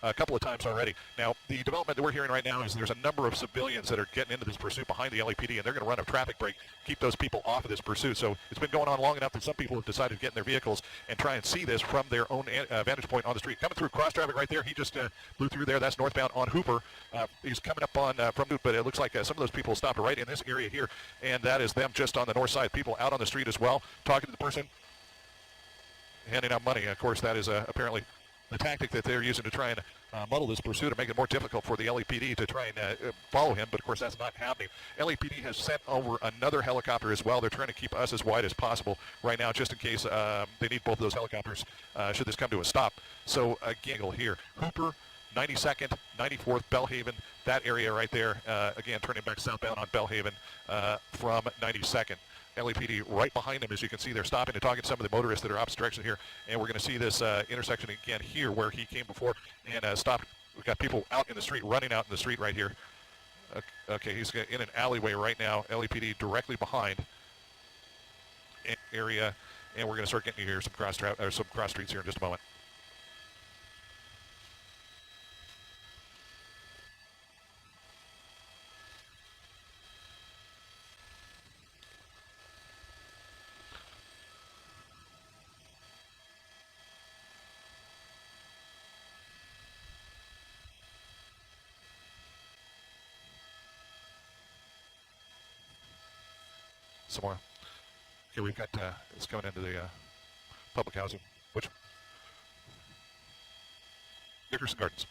A couple of times already. Now, the development that we're hearing right now is there's a number of civilians that are getting into this pursuit behind the LAPD, and they're going to run a traffic break, keep those people off of this pursuit. So it's been going on long enough that some people have decided to get in their vehicles and try and see this from their own vantage point on the street. Coming through cross traffic right there, he just blew through there. That's northbound on Hooper. He's coming up on from Newt, but it looks like some of those people stopped right in this area here, and that is them just on the north side. People out on the street as well, talking to the person, handing out money. Of course, that is apparently the tactic that they're using to try and muddle this pursuit and make it more difficult for the LAPD to try and follow him, but of course that's not happening. LAPD has sent over another helicopter as well. They're trying to keep us as wide as possible right now, just in case they need both of those helicopters should this come to a stop. So again, here, Hooper, 92nd, 94th, Bellhaven, that area right there, again, turning back southbound on Bellhaven from 92nd. LAPD right behind them, as you can see. They're stopping and talking to some of the motorists that are opposite direction here, and we're going to see this intersection again here where he came before and stopped. We've got people out in the street, running out in the street right here. Okay, he's in an alleyway right now. LAPD directly behind area, and we're going to start getting here some cross streets here in just a moment. Some more. Okay, we've got, it's coming into the public housing. Which? Nickerson Gardens.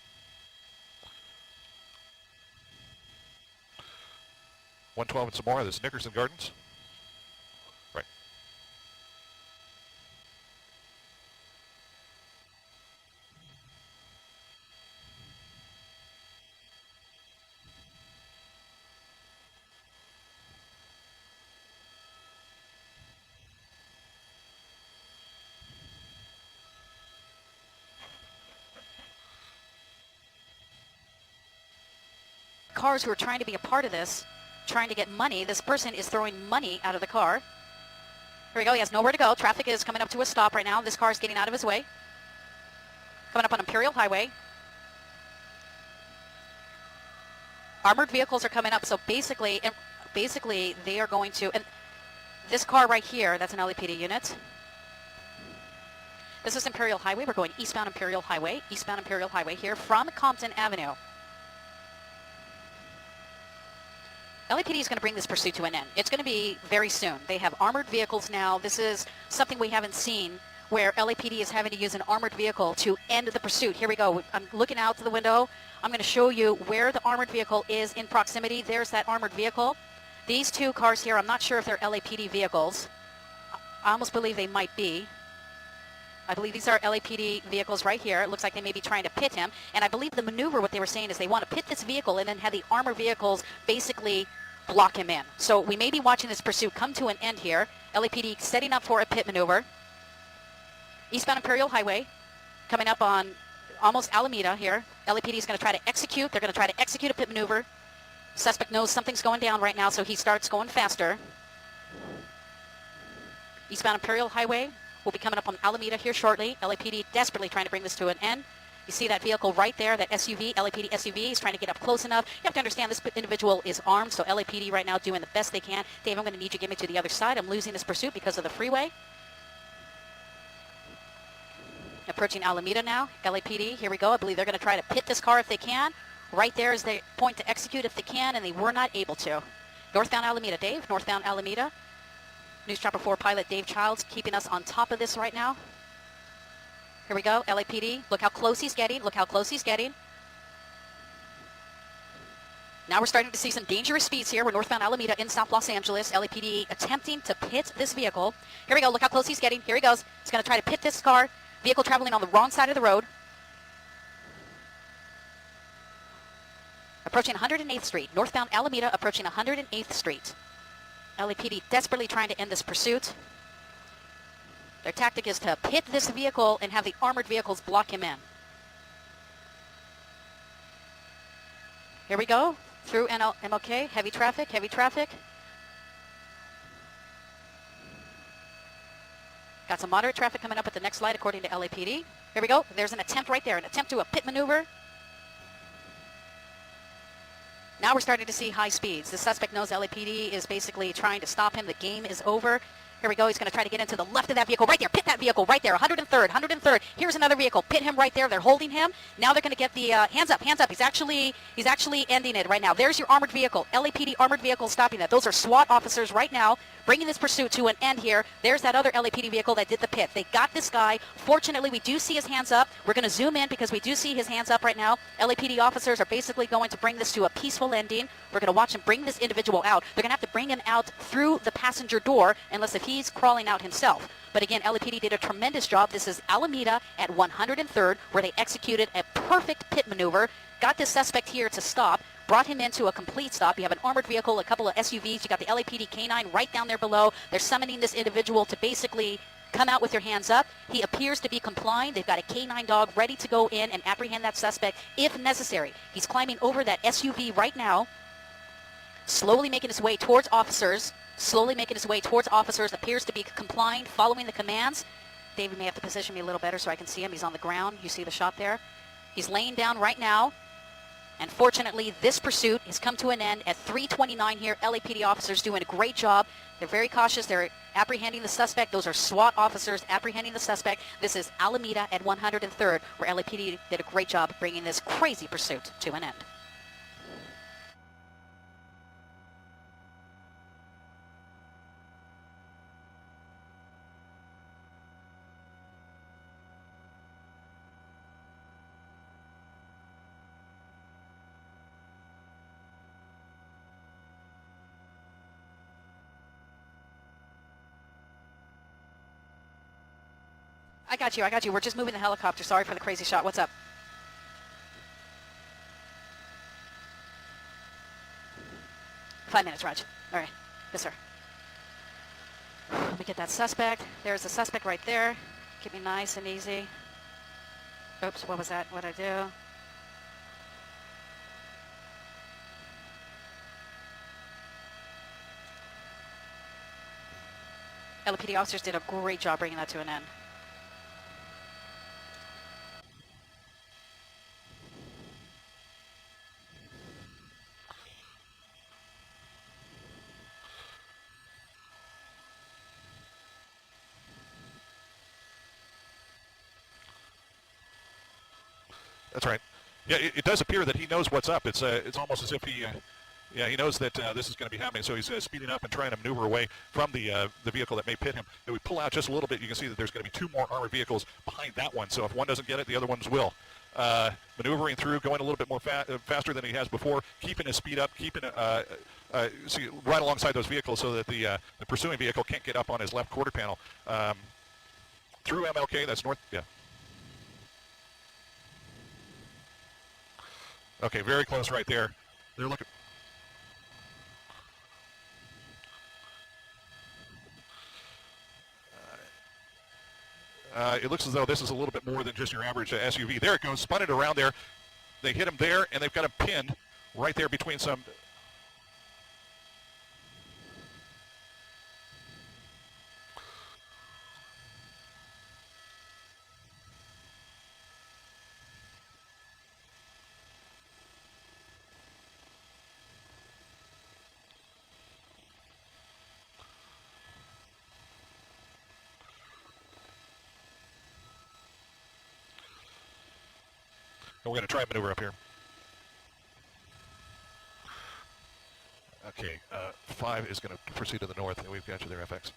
.112 and some more. This is Nickerson Gardens. Right. Cars who are trying to be a part of this, trying to get money. This person is throwing money out of the car. Here we go. He has nowhere to go. Traffic is coming up to a stop right now. This car is getting out of his way. Coming up on Imperial Highway. Armored vehicles are coming up. So basically they are going to, and this car right here, that's an LAPD unit. This is Imperial Highway. We're going eastbound Imperial Highway here from Compton Avenue. LAPD is going to bring this pursuit to an end. It's going to be very soon. They have armored vehicles now. This is something we haven't seen where LAPD is having to use an armored vehicle to end the pursuit. Here we go. I'm looking out the window. I'm going to show you where the armored vehicle is in proximity. There's that armored vehicle. These two cars here, I'm not sure if they're LAPD vehicles. I almost believe they might be. I believe these are LAPD vehicles right here. It looks like they may be trying to pit him. And I believe the maneuver, what they were saying is they want to pit this vehicle and then have the armored vehicles basically block him in. So we may be watching this pursuit come to an end here. LAPD setting up for a pit maneuver. Eastbound Imperial Highway coming up on almost Alameda here. LAPD is going to try to execute. They're going to try to execute a pit maneuver. Suspect knows something's going down right now, so he starts going faster. Eastbound Imperial Highway will be coming up on Alameda here shortly. LAPD desperately trying to bring this to an end. You see that vehicle right there, that SUV, LAPD SUV, is trying to get up close enough. You have to understand this individual is armed, so LAPD right now doing the best they can. Dave, I'm going to need you to get me to the other side. I'm losing this pursuit because of the freeway. Approaching Alameda now. LAPD, here we go. I believe they're going to try to pit this car if they can. Right there is the point to execute if they can, and they were not able to. Northbound Alameda, Dave, northbound Alameda. News Chopper 4 pilot Dave Childs keeping us on top of this right now. Here we go, LAPD. Look how close he's getting. Look how close he's getting. Now we're starting to see some dangerous speeds here. We're northbound Alameda in South Los Angeles. LAPD attempting to pit this vehicle. Here we go. Look how close he's getting. Here he goes. He's going to try to pit this car. Vehicle traveling on the wrong side of the road. Approaching 108th Street. Northbound Alameda approaching 108th Street. LAPD desperately trying to end this pursuit. Their tactic is to pit this vehicle and have the armored vehicles block him in. Here we go. Through MLK, heavy traffic, heavy traffic. Got some moderate traffic coming up at the next light according to LAPD. Here we go. There's an attempt right there, an attempt to a pit maneuver. Now we're starting to see high speeds. The suspect knows LAPD is basically trying to stop him. The game is over. Here we go. He's going to try to get into the left of that vehicle. Right there. Pit that vehicle right there. 103rd. 103rd. Here's another vehicle. Pit him right there. They're holding him. Now they're going to get the hands up. Hands up. He's actually ending it right now. There's your armored vehicle. LAPD armored vehicle stopping that. Those are SWAT officers right now bringing this pursuit to an end here. There's that other LAPD vehicle that did the pit. They got this guy. Fortunately, we do see his hands up. We're going to zoom in because we do see his hands up right now. LAPD officers are basically going to bring this to a peaceful ending. We're going to watch him bring this individual out. They're going to have to bring him out through the passenger door unless if he's crawling out himself. But again, LAPD did a tremendous job. This is Alameda at 103rd where they executed a perfect pit maneuver. Got this suspect here to stop. Brought him into a complete stop. You have an armored vehicle, a couple of SUVs. You got the LAPD K9 right down there below. They're summoning this individual to basically come out with your hands up. He appears to be complying. They've got a K9 dog ready to go in and apprehend that suspect if necessary. He's climbing over that SUV right now, slowly making his way towards officers. Slowly making his way towards officers. Appears to be complying, following the commands. David may have to position me a little better so I can see him. He's on the ground. You see the shot there. He's laying down right now. And fortunately, this pursuit has come to an end at 3:29 here. LAPD officers doing a great job. They're very cautious. They're apprehending the suspect. Those are SWAT officers apprehending the suspect. This is Alameda at 103rd, where LAPD did a great job bringing this crazy pursuit to an end. I got you. We're just moving the helicopter. Sorry for the crazy shot. What's up? Five minutes, Raj. All right. Yes, sir. Let me get that suspect. There's the suspect right there. Keep me nice and easy. Oops, what was that? What'd I do? LAPD officers did a great job bringing that to an end. That's right. Yeah, it does appear that he knows what's up. It's almost as if he knows that this is going to be happening. So he's speeding up and trying to maneuver away from the vehicle that may pit him. If we pull out just a little bit, you can see that there's going to be two more armored vehicles behind that one. So if one doesn't get it, the other ones will. Maneuvering through, going a little bit more faster than he has before, keeping his speed up, keeping see, right alongside those vehicles so that the pursuing vehicle can't get up on his left quarter panel. Through MLK, that's north. Yeah. Okay, very close right there. They're looking. It looks as though this is a little bit more than just your average SUV. There it goes, spun it around there. They hit him there, and they've got him pinned right there between some. We're going to try and maneuver up here. Okay, 5 is going to proceed to the north, and we've got you there, FX.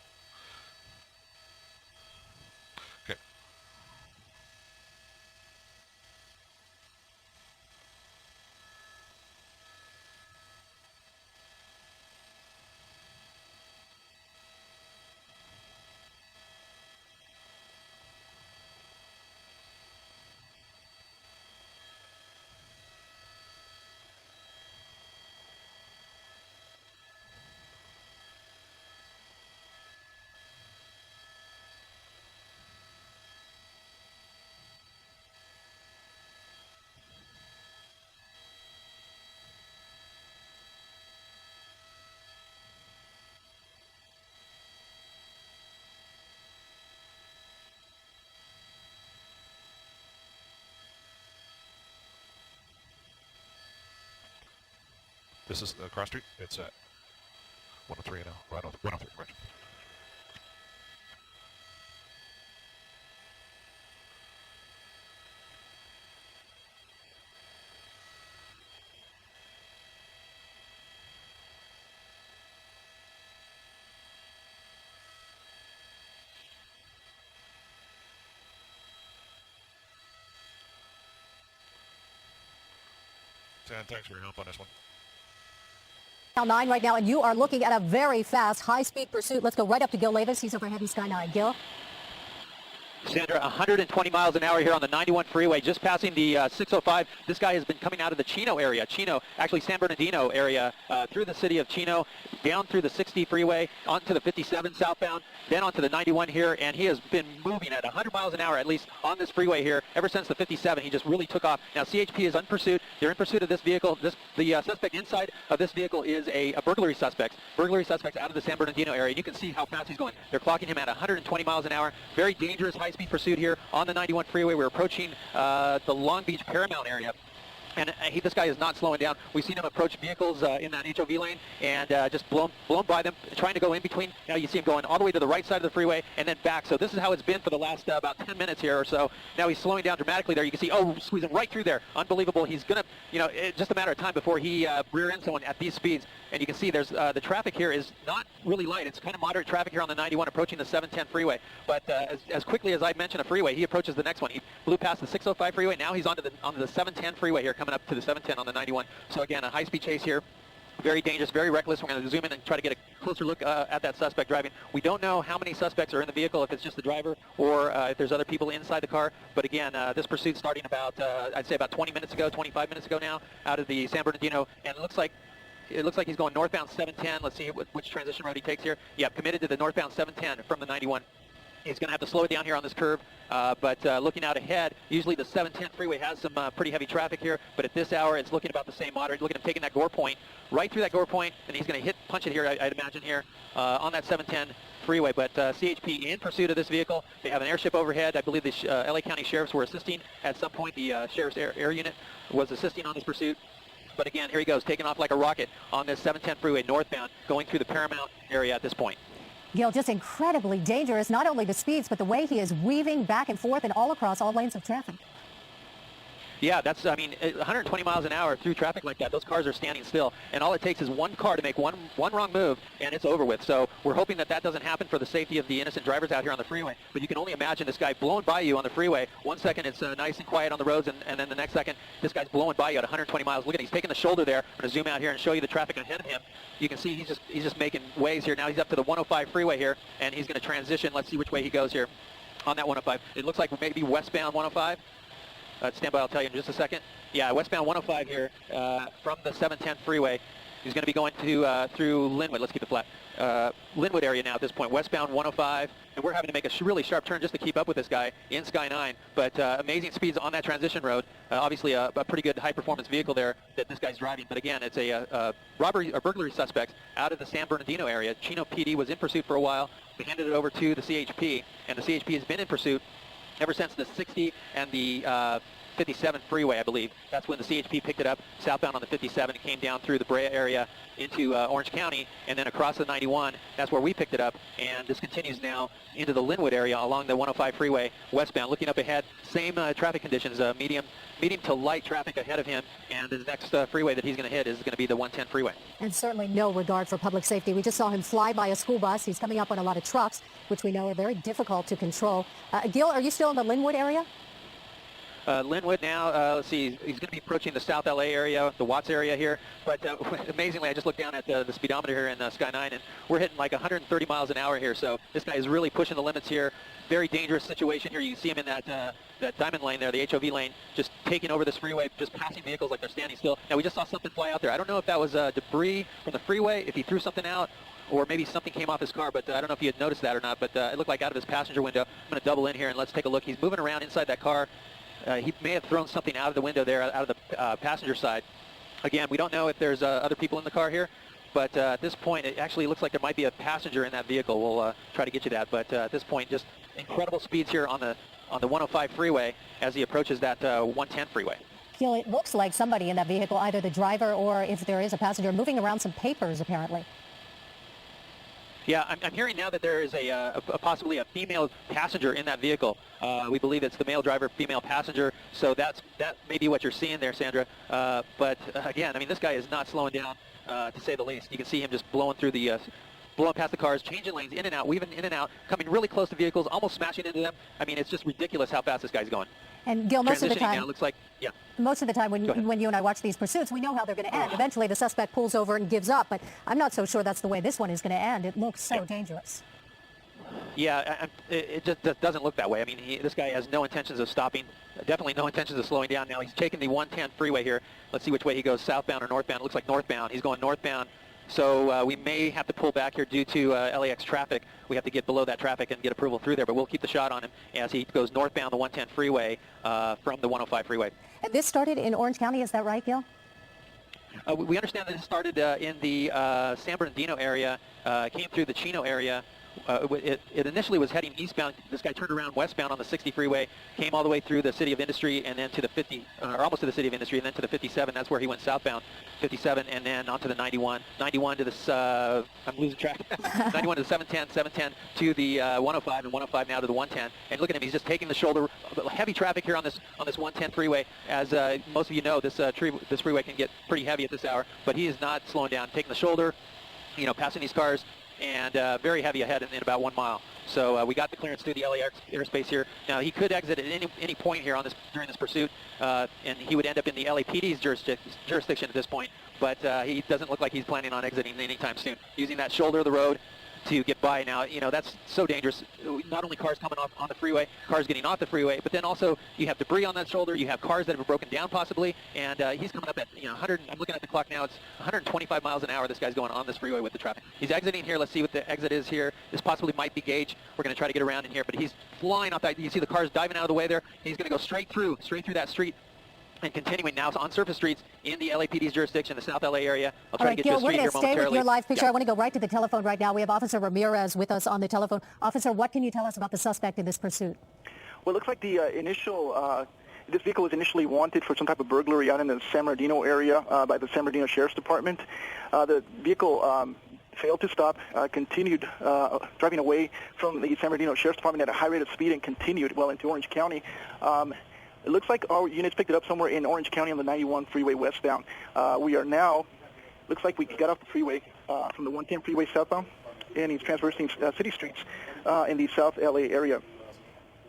This is the cross street. It's at 103 now. Right on 103. Right. And thanks for your help on this one. 9 right now, and you are looking at a very fast, high-speed pursuit. Let's go right up to Gil Levis. He's overhead in Sky 9. Gil? Sandra, 120 miles an hour here on the 91 freeway, just passing the 605. This guy has been coming out of the Chino area. Chino, actually San Bernardino area, through the city of Chino, down through the 60 freeway, onto the 57 southbound, then onto the 91 here, and he has been moving at 100 miles an hour at least on this freeway here ever since the 57. He just really took off. Now CHP is in pursuit. They're in pursuit of this vehicle. The suspect inside of this vehicle is a burglary suspect. Burglary suspect out of the San Bernardino area. You can see how fast he's going. They're clocking him at 120 miles an hour. Very dangerous high-speed pursuit here on the 91 freeway. We're approaching the Long Beach Paramount area. And this guy is not slowing down. We've seen him approach vehicles in that HOV lane and just blown by them, trying to go in between. Now you see him going all the way to the right side of the freeway and then back. So this is how it's been for the last about 10 minutes here or so. Now he's slowing down dramatically there. You can see, squeezing right through there. Unbelievable. He's going to, it's just a matter of time before he rear ends someone at these speeds. And you can see there's the traffic here is not really light. It's kind of moderate traffic here on the 91 approaching the 710 freeway. But as quickly as I mentioned a freeway, he approaches the next one. He blew past the 605 freeway. Now he's onto the 710 freeway here, coming up to the 710 on the 91. So again, a high-speed chase here. Very dangerous, very reckless. We're going to zoom in and try to get a closer look at that suspect driving. We don't know how many suspects are in the vehicle, if it's just the driver or if there's other people inside the car. But again, this pursuit starting about, I'd say about 20 minutes ago, 25 minutes ago now, out of the San Bernardino. And it looks like he's going northbound 710. Let's see which transition road he takes here. Yeah, committed to the northbound 710 from the 91. He's going to have to slow it down here on this curve, but looking out ahead, usually the 710 freeway has some pretty heavy traffic here, but at this hour it's looking about the same moderate. Look at him taking that gore point, right through that gore point, and he's going to punch it here, I'd imagine here, on that 710 freeway. But CHP in pursuit of this vehicle. They have an airship overhead. I believe the LA County Sheriffs were assisting at some point. The Sheriff's Air Unit was assisting on this pursuit. But again, here he goes, taking off like a rocket on this 710 freeway northbound, going through the Paramount area at this point. Gil, just incredibly dangerous, not only the speeds, but the way he is weaving back and forth and all across all lanes of traffic. Yeah, that's, 120 miles an hour through traffic like that, those cars are standing still. And all it takes is one car to make one wrong move, and it's over with. So we're hoping that doesn't happen for the safety of the innocent drivers out here on the freeway. But you can only imagine this guy blowing by you on the freeway. 1 second it's nice and quiet on the roads, and then the next second this guy's blowing by you at 120 miles. Look at him, he's taking the shoulder there. I'm going to zoom out here and show you the traffic ahead of him. You can see he's just making waves here. Now he's up to the 105 freeway here, and he's going to transition. Let's see which way he goes here on that 105. It looks like maybe westbound 105. Stand by, I'll tell you in just a second. Yeah, westbound 105 here from the 710 freeway. He's going to be going to through Linwood. Let's keep it flat. Linwood area now at this point, westbound 105. And we're having to make a really sharp turn just to keep up with this guy in Sky 9. But amazing speeds on that transition road. Obviously a pretty good high-performance vehicle there that this guy's driving. But again, it's a robbery or burglary suspect out of the San Bernardino area. Chino PD was in pursuit for a while. We handed it over to the CHP, and the CHP has been in pursuit ever since the 60 and the 57 freeway, I believe. That's when the CHP picked it up southbound on the 57 and came down through the Brea area into Orange County and then across the 91. That's where we picked it up, and this continues now into the Linwood area along the 105 freeway westbound. Looking up ahead, same traffic conditions, medium to light traffic ahead of him, and the next freeway that he's going to hit is going to be the 110 freeway. And certainly no regard for public safety. We just saw him fly by a school bus. He's coming up on a lot of trucks, which we know are very difficult to control. Gil, are you still in the Linwood area? Linwood now, let's see, he's going to be approaching the South LA area, the Watts area here. But amazingly, I just looked down at the speedometer here in Sky 9, and we're hitting like 130 miles an hour here. So this guy is really pushing the limits here. Very dangerous situation here. You can see him in that diamond lane there, the HOV lane, just taking over this freeway, just passing vehicles like they're standing still. Now, we just saw something fly out there. I don't know if that was debris from the freeway, if he threw something out, or maybe something came off his car, but I don't know if you had noticed that or not, but it looked like out of his passenger window. I'm going to double in here and let's take a look. He's moving around inside that car. He may have thrown something out of the window there, out of the passenger side. Again, we don't know if there's other people in the car here, but at this point, it actually looks like there might be a passenger in that vehicle. We'll try to get you that, but at this point, just incredible speeds here on the 105 freeway as he approaches that 110 freeway. Gil, it looks like somebody in that vehicle, either the driver or if there is a passenger, moving around some papers apparently. Yeah, I'm hearing now that there is possibly a female passenger in that vehicle. We believe it's the male driver, female passenger. So that may be what you're seeing there, Sandra. But again, I mean, this guy is not slowing down, to say the least. You can see him just blowing through the, blowing past the cars, changing lanes, in and out, weaving in and out, coming really close to vehicles, almost smashing into them. I mean, it's just ridiculous how fast this guy's going. And Gil, most of the time, now, looks like, yeah. Most of the time when you and I watch these pursuits, we know how they're going to end. Eventually, the suspect pulls over and gives up. But I'm not so sure that's the way this one is going to end. It looks so dangerous. Yeah, it just doesn't look that way. I mean, this guy has no intentions of stopping. Definitely no intentions of slowing down. Now he's taking the 110 freeway here. Let's see which way he goes, southbound or northbound. It looks like northbound. He's going northbound. So we may have to pull back here due to LAX traffic. We have to get below that traffic and get approval through there, but we'll keep the shot on him as he goes northbound the 110 freeway from the 105 freeway. And this started in Orange County, is that right, Gil? We understand that it started in the San Bernardino area, came through the Chino area. It initially was heading eastbound. This guy turned around westbound on the 60 freeway, came all the way through the city of Industry, and then to the 50, or almost to the city of Industry, and then to the 57. That's where he went southbound, 57, and then onto the 91. 91 to this, I'm losing track. 91 to the 710, 710 to the 105, and 105 now to the 110. And look at him, he's just taking the shoulder. Heavy traffic here on this 110 freeway. As most of you know, this freeway can get pretty heavy at this hour, but he is not slowing down, taking the shoulder, you know, passing these cars, and very heavy ahead in about 1 mile. So we got the clearance through the LAX airspace here. Now he could exit at any point here during this pursuit, and he would end up in the LAPD's jurisdiction at this point. But he doesn't look like he's planning on exiting anytime soon. Using that shoulder of the road to get by. Now, you know, that's so dangerous. Not only cars coming off on the freeway, cars getting off the freeway, but then also you have debris on that shoulder, you have cars that have broken down possibly, and he's coming up at, 100, I'm looking at the clock now, it's 125 miles an hour this guy's going on this freeway with the traffic. He's exiting here. Let's see what the exit is here. This possibly might be Gage. We're going to try to get around in here, but he's flying off that. You see the cars diving out of the way there. He's going to go straight through that street. And continuing now on surface streets in the LAPD's jurisdiction, the South LA area. I'll try to get Gil, to a street here momentarily. we're going to stay with your live picture. Yeah. I want to go right to the telephone right now. We have Officer Ramirez with us on the telephone. Officer, what can you tell us about the suspect in this pursuit? Well, it looks like the this vehicle was initially wanted for some type of burglary out in the San Bernardino area by the San Bernardino Sheriff's Department. The vehicle failed to stop, continued driving away from the San Bernardino Sheriff's Department at a high rate of speed and continued well into Orange County. It looks like our units picked it up somewhere in Orange County on the 91 freeway westbound. We are now, looks like we got off the freeway from the 110 freeway southbound, and he's traversing city streets in the South LA area.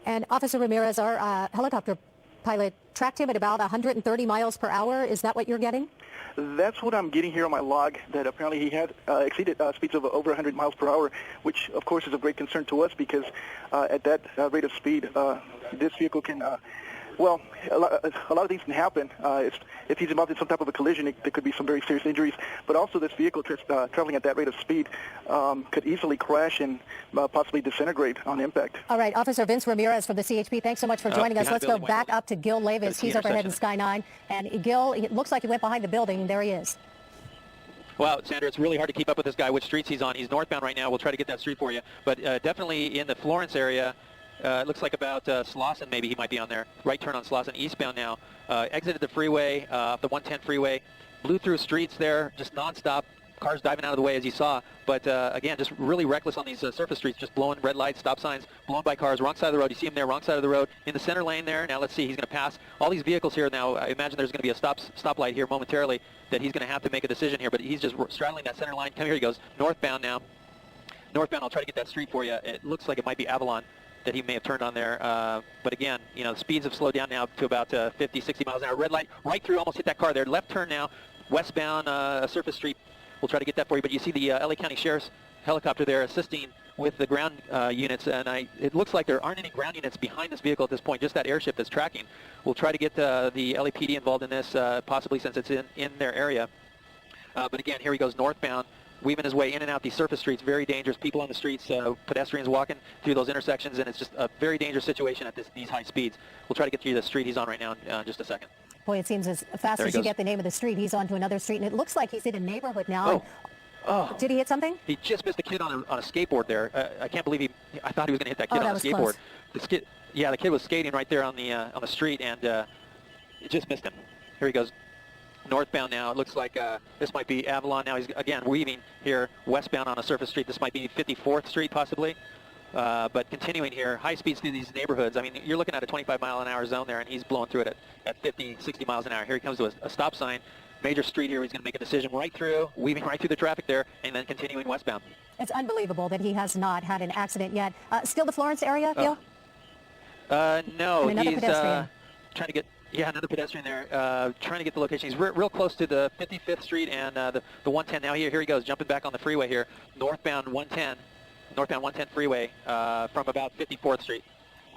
And Officer Ramirez, our helicopter pilot, tracked him at about 130 miles per hour. Is that what you're getting? That's what I'm getting here on my log, that apparently he had exceeded speeds of over 100 miles per hour, which of course is of great concern to us because at that rate of speed, this vehicle can... Well, a lot of things can happen. If he's involved in some type of a collision, there could be some very serious injuries. But also this vehicle traveling at that rate of speed could easily crash and possibly disintegrate on impact. All right, Officer Vince Ramirez from the CHP, thanks so much for joining us. Let's go back up to Gil Levis. He's overhead in Sky 9. And Gil, it looks like he went behind the building. There he is. Well, Sandra, it's really hard to keep up with this guy, which streets he's on. He's northbound right now. We'll try to get that street for you. But definitely in the Florence area, it looks like about Slauson, maybe he might be on there. Right turn on Slauson, eastbound now. Exited the freeway, the 110 freeway, blew through streets there, just nonstop. Cars diving out of the way, as you saw. But again, just really reckless on these surface streets, just blowing red lights, stop signs, blown by cars, wrong side of the road. You see him there, wrong side of the road, in the center lane there. Now let's see, he's going to pass all these vehicles here. Now I imagine there's going to be a stoplight here momentarily that he's going to have to make a decision here. But he's just straddling that center line. Come here he goes, northbound now. Northbound, I'll try to get that street for you. It looks like it might be Avalon that he may have turned on there. But again, you know, the speeds have slowed down now to about 50, 60 miles an hour. Red light right through, almost hit that car there. Left turn now, westbound surface street. We'll try to get that for you. But you see the LA County Sheriff's helicopter there assisting with the ground units. And it looks like there aren't any ground units behind this vehicle at this point, just that airship that's tracking. We'll try to get the LAPD involved in this, possibly since it's in their area. But again, here he goes northbound, weaving his way in and out these surface streets. Very dangerous. People on the streets, pedestrians walking through those intersections, and it's just a very dangerous situation at these high speeds. We'll try to get you to the street he's on right now in just a second. Boy, it seems as fast as you get the name of the street, he's onto another street, and it looks like he's in a neighborhood now. Oh. Did he hit something? He just missed a kid on a skateboard there. I can't believe I thought he was going to hit that kid on a skateboard. Close. The kid was skating right there on the street, and it just missed him. Here he goes northbound now. It looks like this might be Avalon now. He's, again, weaving here westbound on a surface street. This might be 54th Street possibly. But continuing here, high speeds through these neighborhoods. I mean, you're looking at a 25-mile-an-hour zone there, and he's blowing through it at 50, 60 miles an hour. Here he comes to a stop sign. Major street here. He's going to make a decision right through, weaving right through the traffic there, and then continuing westbound. It's unbelievable that he has not had an accident yet. Still the Florence area, Gil? No, and another he's pedestrian. trying to get, another pedestrian there, trying to get the location. He's real close to the 55th Street and the 110. Now here he goes, jumping back on the freeway here, northbound 110 freeway from about 54th Street.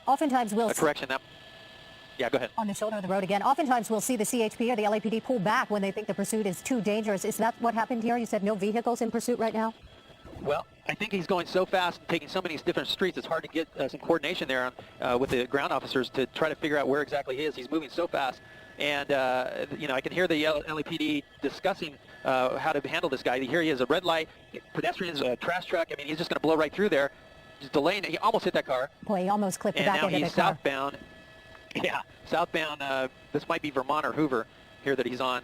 Oftentimes we'll... Correction, that... Yeah, go ahead. On the shoulder of the road again. Oftentimes we'll see the CHP or the LAPD pull back when they think the pursuit is too dangerous. Is that what happened here? You said no vehicles in pursuit right now? Well, I think he's going so fast and taking so many different streets, it's hard to get some coordination there with the ground officers to try to figure out where exactly he is. He's moving so fast. And, you know, I can hear the LAPD discussing how to handle this guy. Here he is, a red light, pedestrians, a trash truck. I mean, he's just going to blow right through there. Just delaying it. He almost hit that car. Boy, he almost clipped the back end of the car. And now he's southbound. Yeah, southbound. This might be Vermont or Hoover here that he's on.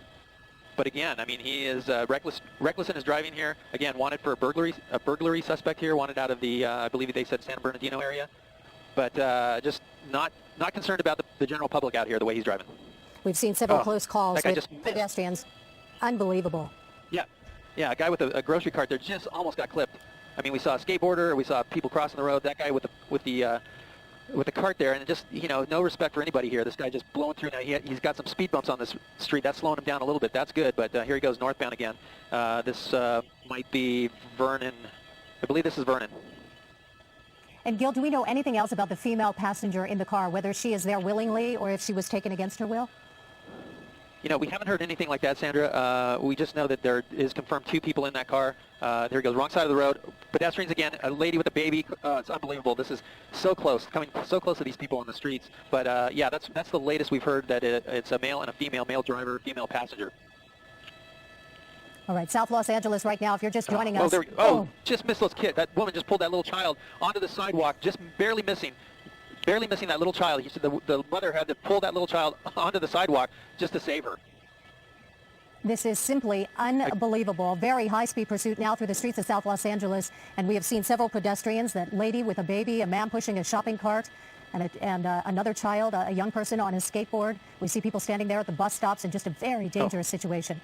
But again, I mean, he is reckless in his driving here. Again, wanted for a burglary suspect here, wanted out of the, I believe they said San Bernardino area. But just not concerned about the general public out here the way he's driving. We've seen several close calls with just pedestrians. Unbelievable. Yeah, a guy with a grocery cart there just almost got clipped. I mean, we saw a skateboarder, we saw people crossing the road. That guy with the cart there, and just, you know, no respect for anybody here. This guy just blowing through. Now he's got some speed bumps on this street. That's slowing him down a little bit. That's good, but here he goes northbound again. This might be Vernon. I believe this is Vernon. And Gil, do we know anything else about the female passenger in the car, whether she is there willingly or if she was taken against her will? You know, we haven't heard anything like that, Sandra. We just know that there is confirmed 2 people in that car. There he goes, wrong side of the road. Pedestrians again, a lady with a baby. It's unbelievable. This is so close, coming so close to these people on the streets. But yeah, that's the latest we've heard, that it's a male and a female, male driver, female passenger. All right, South Los Angeles right now, if you're just joining us. Just missed those kids. That woman just pulled that little child onto the sidewalk, just barely missing that little child. He said the mother had to pull that little child onto the sidewalk just to save her. This is simply unbelievable. Very high-speed pursuit now through the streets of South Los Angeles, and we have seen several pedestrians, that lady with a baby, a man pushing a shopping cart, and another child, a young person on a skateboard. We see people standing there at the bus stops in just a very dangerous situation.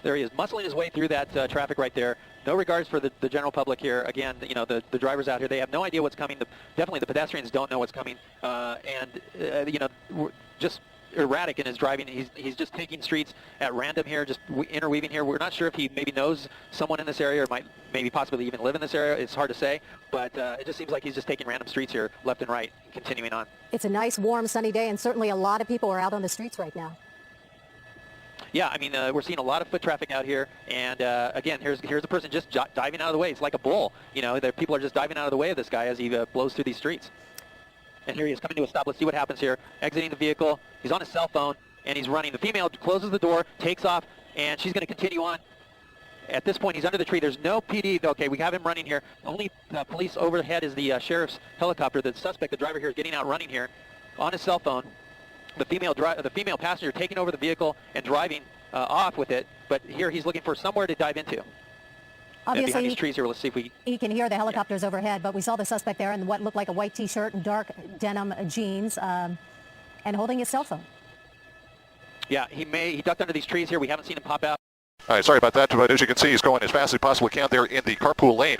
There he is, muscling his way through that traffic right there. No regards for the general public here. Again, you know, the drivers out here, they have no idea what's coming. Definitely the pedestrians don't know what's coming. You know, just erratic in his driving. He's just taking streets at random here, just interweaving here. We're not sure if he maybe knows someone in this area or might maybe possibly even live in this area. It's hard to say, but it just seems like he's just taking random streets here, left and right, continuing on. It's a nice, warm, sunny day, and certainly a lot of people are out on the streets right now. Yeah, I mean, we're seeing a lot of foot traffic out here, and again, here's a person just diving out of the way. It's like a bull. You know, people are just diving out of the way of this guy as he blows through these streets. And here he is coming to a stop. Let's see what happens here. Exiting the vehicle. He's on his cell phone, and he's running. The female closes the door, takes off, and she's going to continue on. At this point, he's under the tree. There's no PD. Okay, we have him running here. Only police overhead is the sheriff's helicopter. The suspect, the driver here, is getting out running here on his cell phone. The female passenger taking over the vehicle and driving off with it. But here he's looking for somewhere to dive into. Obviously, behind these trees here, let's see if we... He can hear the helicopters overhead, but we saw the suspect there in what looked like a white T-shirt and dark denim jeans and holding his cell phone. Yeah, he ducked under these trees here. We haven't seen him pop out. All right, sorry about that, but as you can see, he's going as fast as he possibly can there in the carpool lane.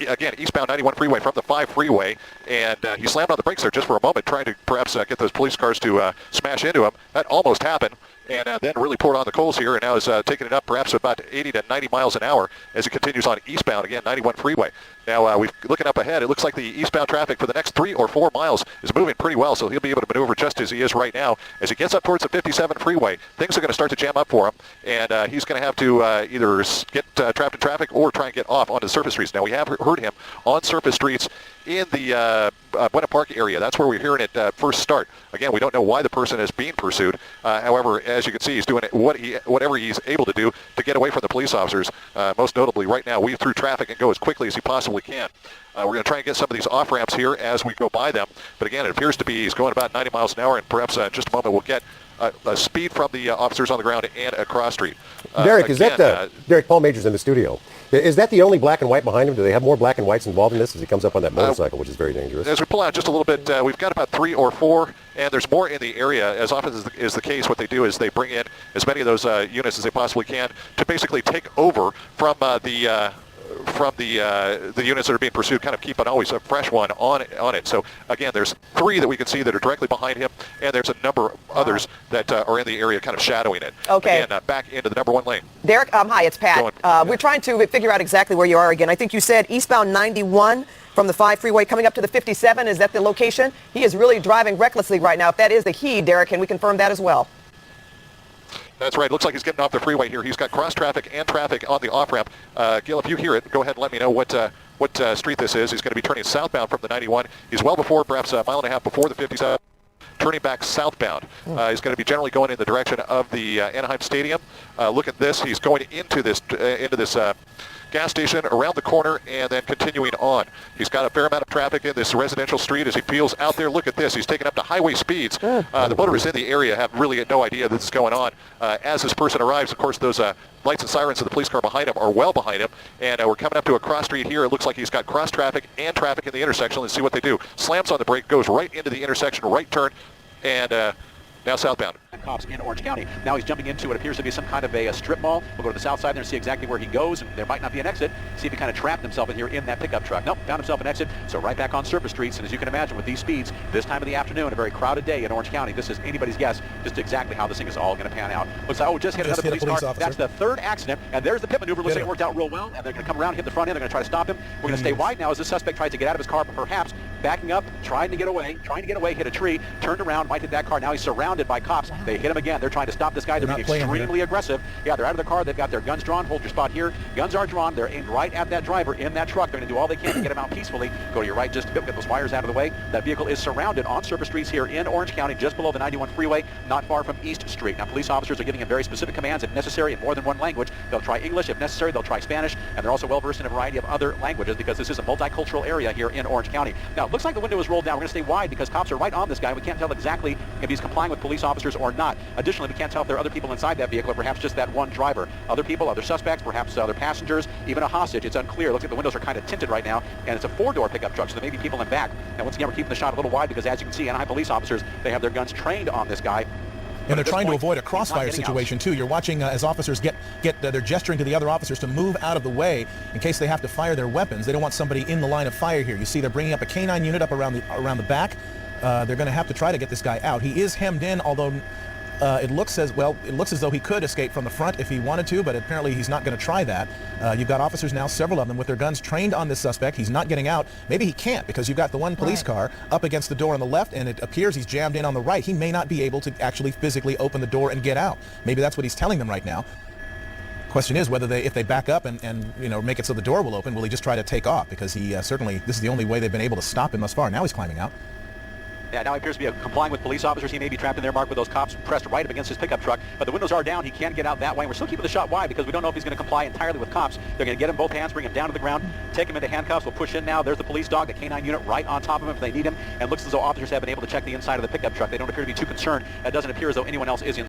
Again, eastbound 91 freeway from the 5 freeway, and he slammed on the brakes there just for a moment, trying to perhaps get those police cars to smash into him. That almost happened, and then really poured on the coals here, and now is taking it up perhaps about 80 to 90 miles an hour as he continues on eastbound, again, 91 freeway. Now, we're looking up ahead. It looks like the eastbound traffic for the next 3 or 4 miles is moving pretty well, so he'll be able to maneuver just as he is right now. As he gets up towards the 57 freeway, things are going to start to jam up for him, and he's going to have to either get trapped in traffic or try and get off onto the surface streets. Now, we have heard him on surface streets in the Buena Park area. That's where we're hearing it first start. Again, we don't know why the person is being pursued. However, as you can see, he's doing whatever he's able to do to get away from the police officers. Most notably, right now, weave through traffic and go as quickly as he possibly can. We're going to try and get some of these off-ramps here as we go by them. But again, it appears to be he's going about 90 miles an hour, and perhaps in just a moment we'll get speed from the officers on the ground and across street. Derek, again, is that Derek, Paul Majors in the studio? Is that the only black and white behind him? Do they have more black and whites involved in this as he comes up on that motorcycle, which is very dangerous? As we pull out just a little bit, we've got about 3 or 4, and there's more in the area. As often as is the case, what they do is they bring in as many of those units as they possibly can to basically take over from the units that are being pursued, kind of keep an always a fresh one on it. So again, there's 3 that we can see that are directly behind him, and there's a number of others that are in the area kind of shadowing it. Okay. Again, back into the number 1 lane. Derek, hi, it's Pat. We're trying to figure out exactly where you are again. I think you said eastbound 91 from the 5 freeway coming up to the 57. Is that the location? He is really driving recklessly right now. If that is the he, Derek, can we confirm that as well? That's right. Looks like he's getting off the freeway here. He's got cross traffic and traffic on the off-ramp. Gil, if you hear it, go ahead and let me know what street this is. He's going to be turning southbound from the 91. He's well before, perhaps a mile and a half before the 57, turning back southbound. He's going to be generally going in the direction of the Anaheim Stadium. Look at this. He's going into this gas station, around the corner, and then continuing on. He's got a fair amount of traffic in this residential street as he peels out there. Look at this. He's taking up to highway speeds. The motorists in the area have really no idea this is going on. As this person arrives, of course, those lights and sirens of the police car behind him are well behind him, and we're coming up to a cross street here. It looks like he's got cross traffic and traffic in the intersection. Let's see what they do. Slams on the brake, goes right into the intersection, right turn, and now southbound. Cops in Orange County. Now he's jumping into what appears to be some kind of a strip mall. We'll go to the south side there and see exactly where he goes, and there might not be an exit. See if he kind of trapped himself in here in that pickup truck. Nope, found himself an exit, so right back on surface streets. And as you can imagine, with these speeds, this time of the afternoon, a very crowded day in Orange County, this is anybody's guess just exactly how this thing is all going to pan out. Looks like, just hit another police car. Officer. That's the 3rd accident, and there's the pit maneuver. Looks like it worked out real well, and they're going to come around, hit the front end. They're going to try to stop him. We're going to stay wide now as the suspect tries to get out of his car, perhaps backing up, trying to get away, hit a tree, turned around, might hit that car. Now he's surrounded by cops. They hit him again. They're trying to stop this guy. They're being extremely aggressive. Yeah, they're out of the car. They've got their guns drawn. Hold your spot here. Guns are drawn. They're aimed right at that driver in that truck. They're going to do all they can to get him out peacefully. Go to your right just a bit, get those wires out of the way. That vehicle is surrounded on surface streets here in Orange County, just below the 91 freeway, not far from East Street. Now, police officers are giving him very specific commands, if necessary, in more than one language. They'll try English. If necessary, they'll try Spanish, and they're also well-versed in a variety of other languages because this is a multicultural area here in Orange County. Now, it looks like the window is rolled down. We're going to stay wide because cops are right on this guy. We can't tell exactly if he's complying with police officers or not. Additionally, we can't tell if there are other people inside that vehicle or perhaps just that one driver. Other people, other suspects, perhaps other passengers, even a hostage. It's unclear. Looks like the windows are kind of tinted right now, and it's a 4-door pickup truck, so there may be people in back. Now, once again, we're keeping the shot a little wide because, as you can see, Anaheim police officers, they have their guns trained on this guy. And they're trying to avoid a crossfire situation, too. You're watching as officers they're gesturing to the other officers to move out of the way in case they have to fire their weapons. They don't want somebody in the line of fire here. You see they're bringing up a K-9 unit up around the back. They're going to have to try to get this guy out. He is hemmed in, although it looks as though he could escape from the front if he wanted to, but apparently he's not going to try that. You've got officers now, several of them, with their guns trained on this suspect. He's not getting out. Maybe he can't because you've got the one police car up against the door on the left, and it appears he's jammed in on the right. He may not be able to actually physically open the door and get out. Maybe that's what he's telling them right now. Question is whether if they back up and make it so the door will open, will he just try to take off? Because he certainly, this is the only way they've been able to stop him thus far. Now he's climbing out. Yeah, now he appears to be complying with police officers. He may be trapped in there, Mark, with those cops pressed right up against his pickup truck. But the windows are down. He can get out that way. We're still keeping the shot wide because we don't know if he's going to comply entirely with cops. They're going to get him both hands, bring him down to the ground, take him into handcuffs. We'll push in now. There's the police dog, the K-9 unit right on top of him if they need him. And it looks as though officers have been able to check the inside of the pickup truck. They don't appear to be too concerned. It doesn't appear as though anyone else is in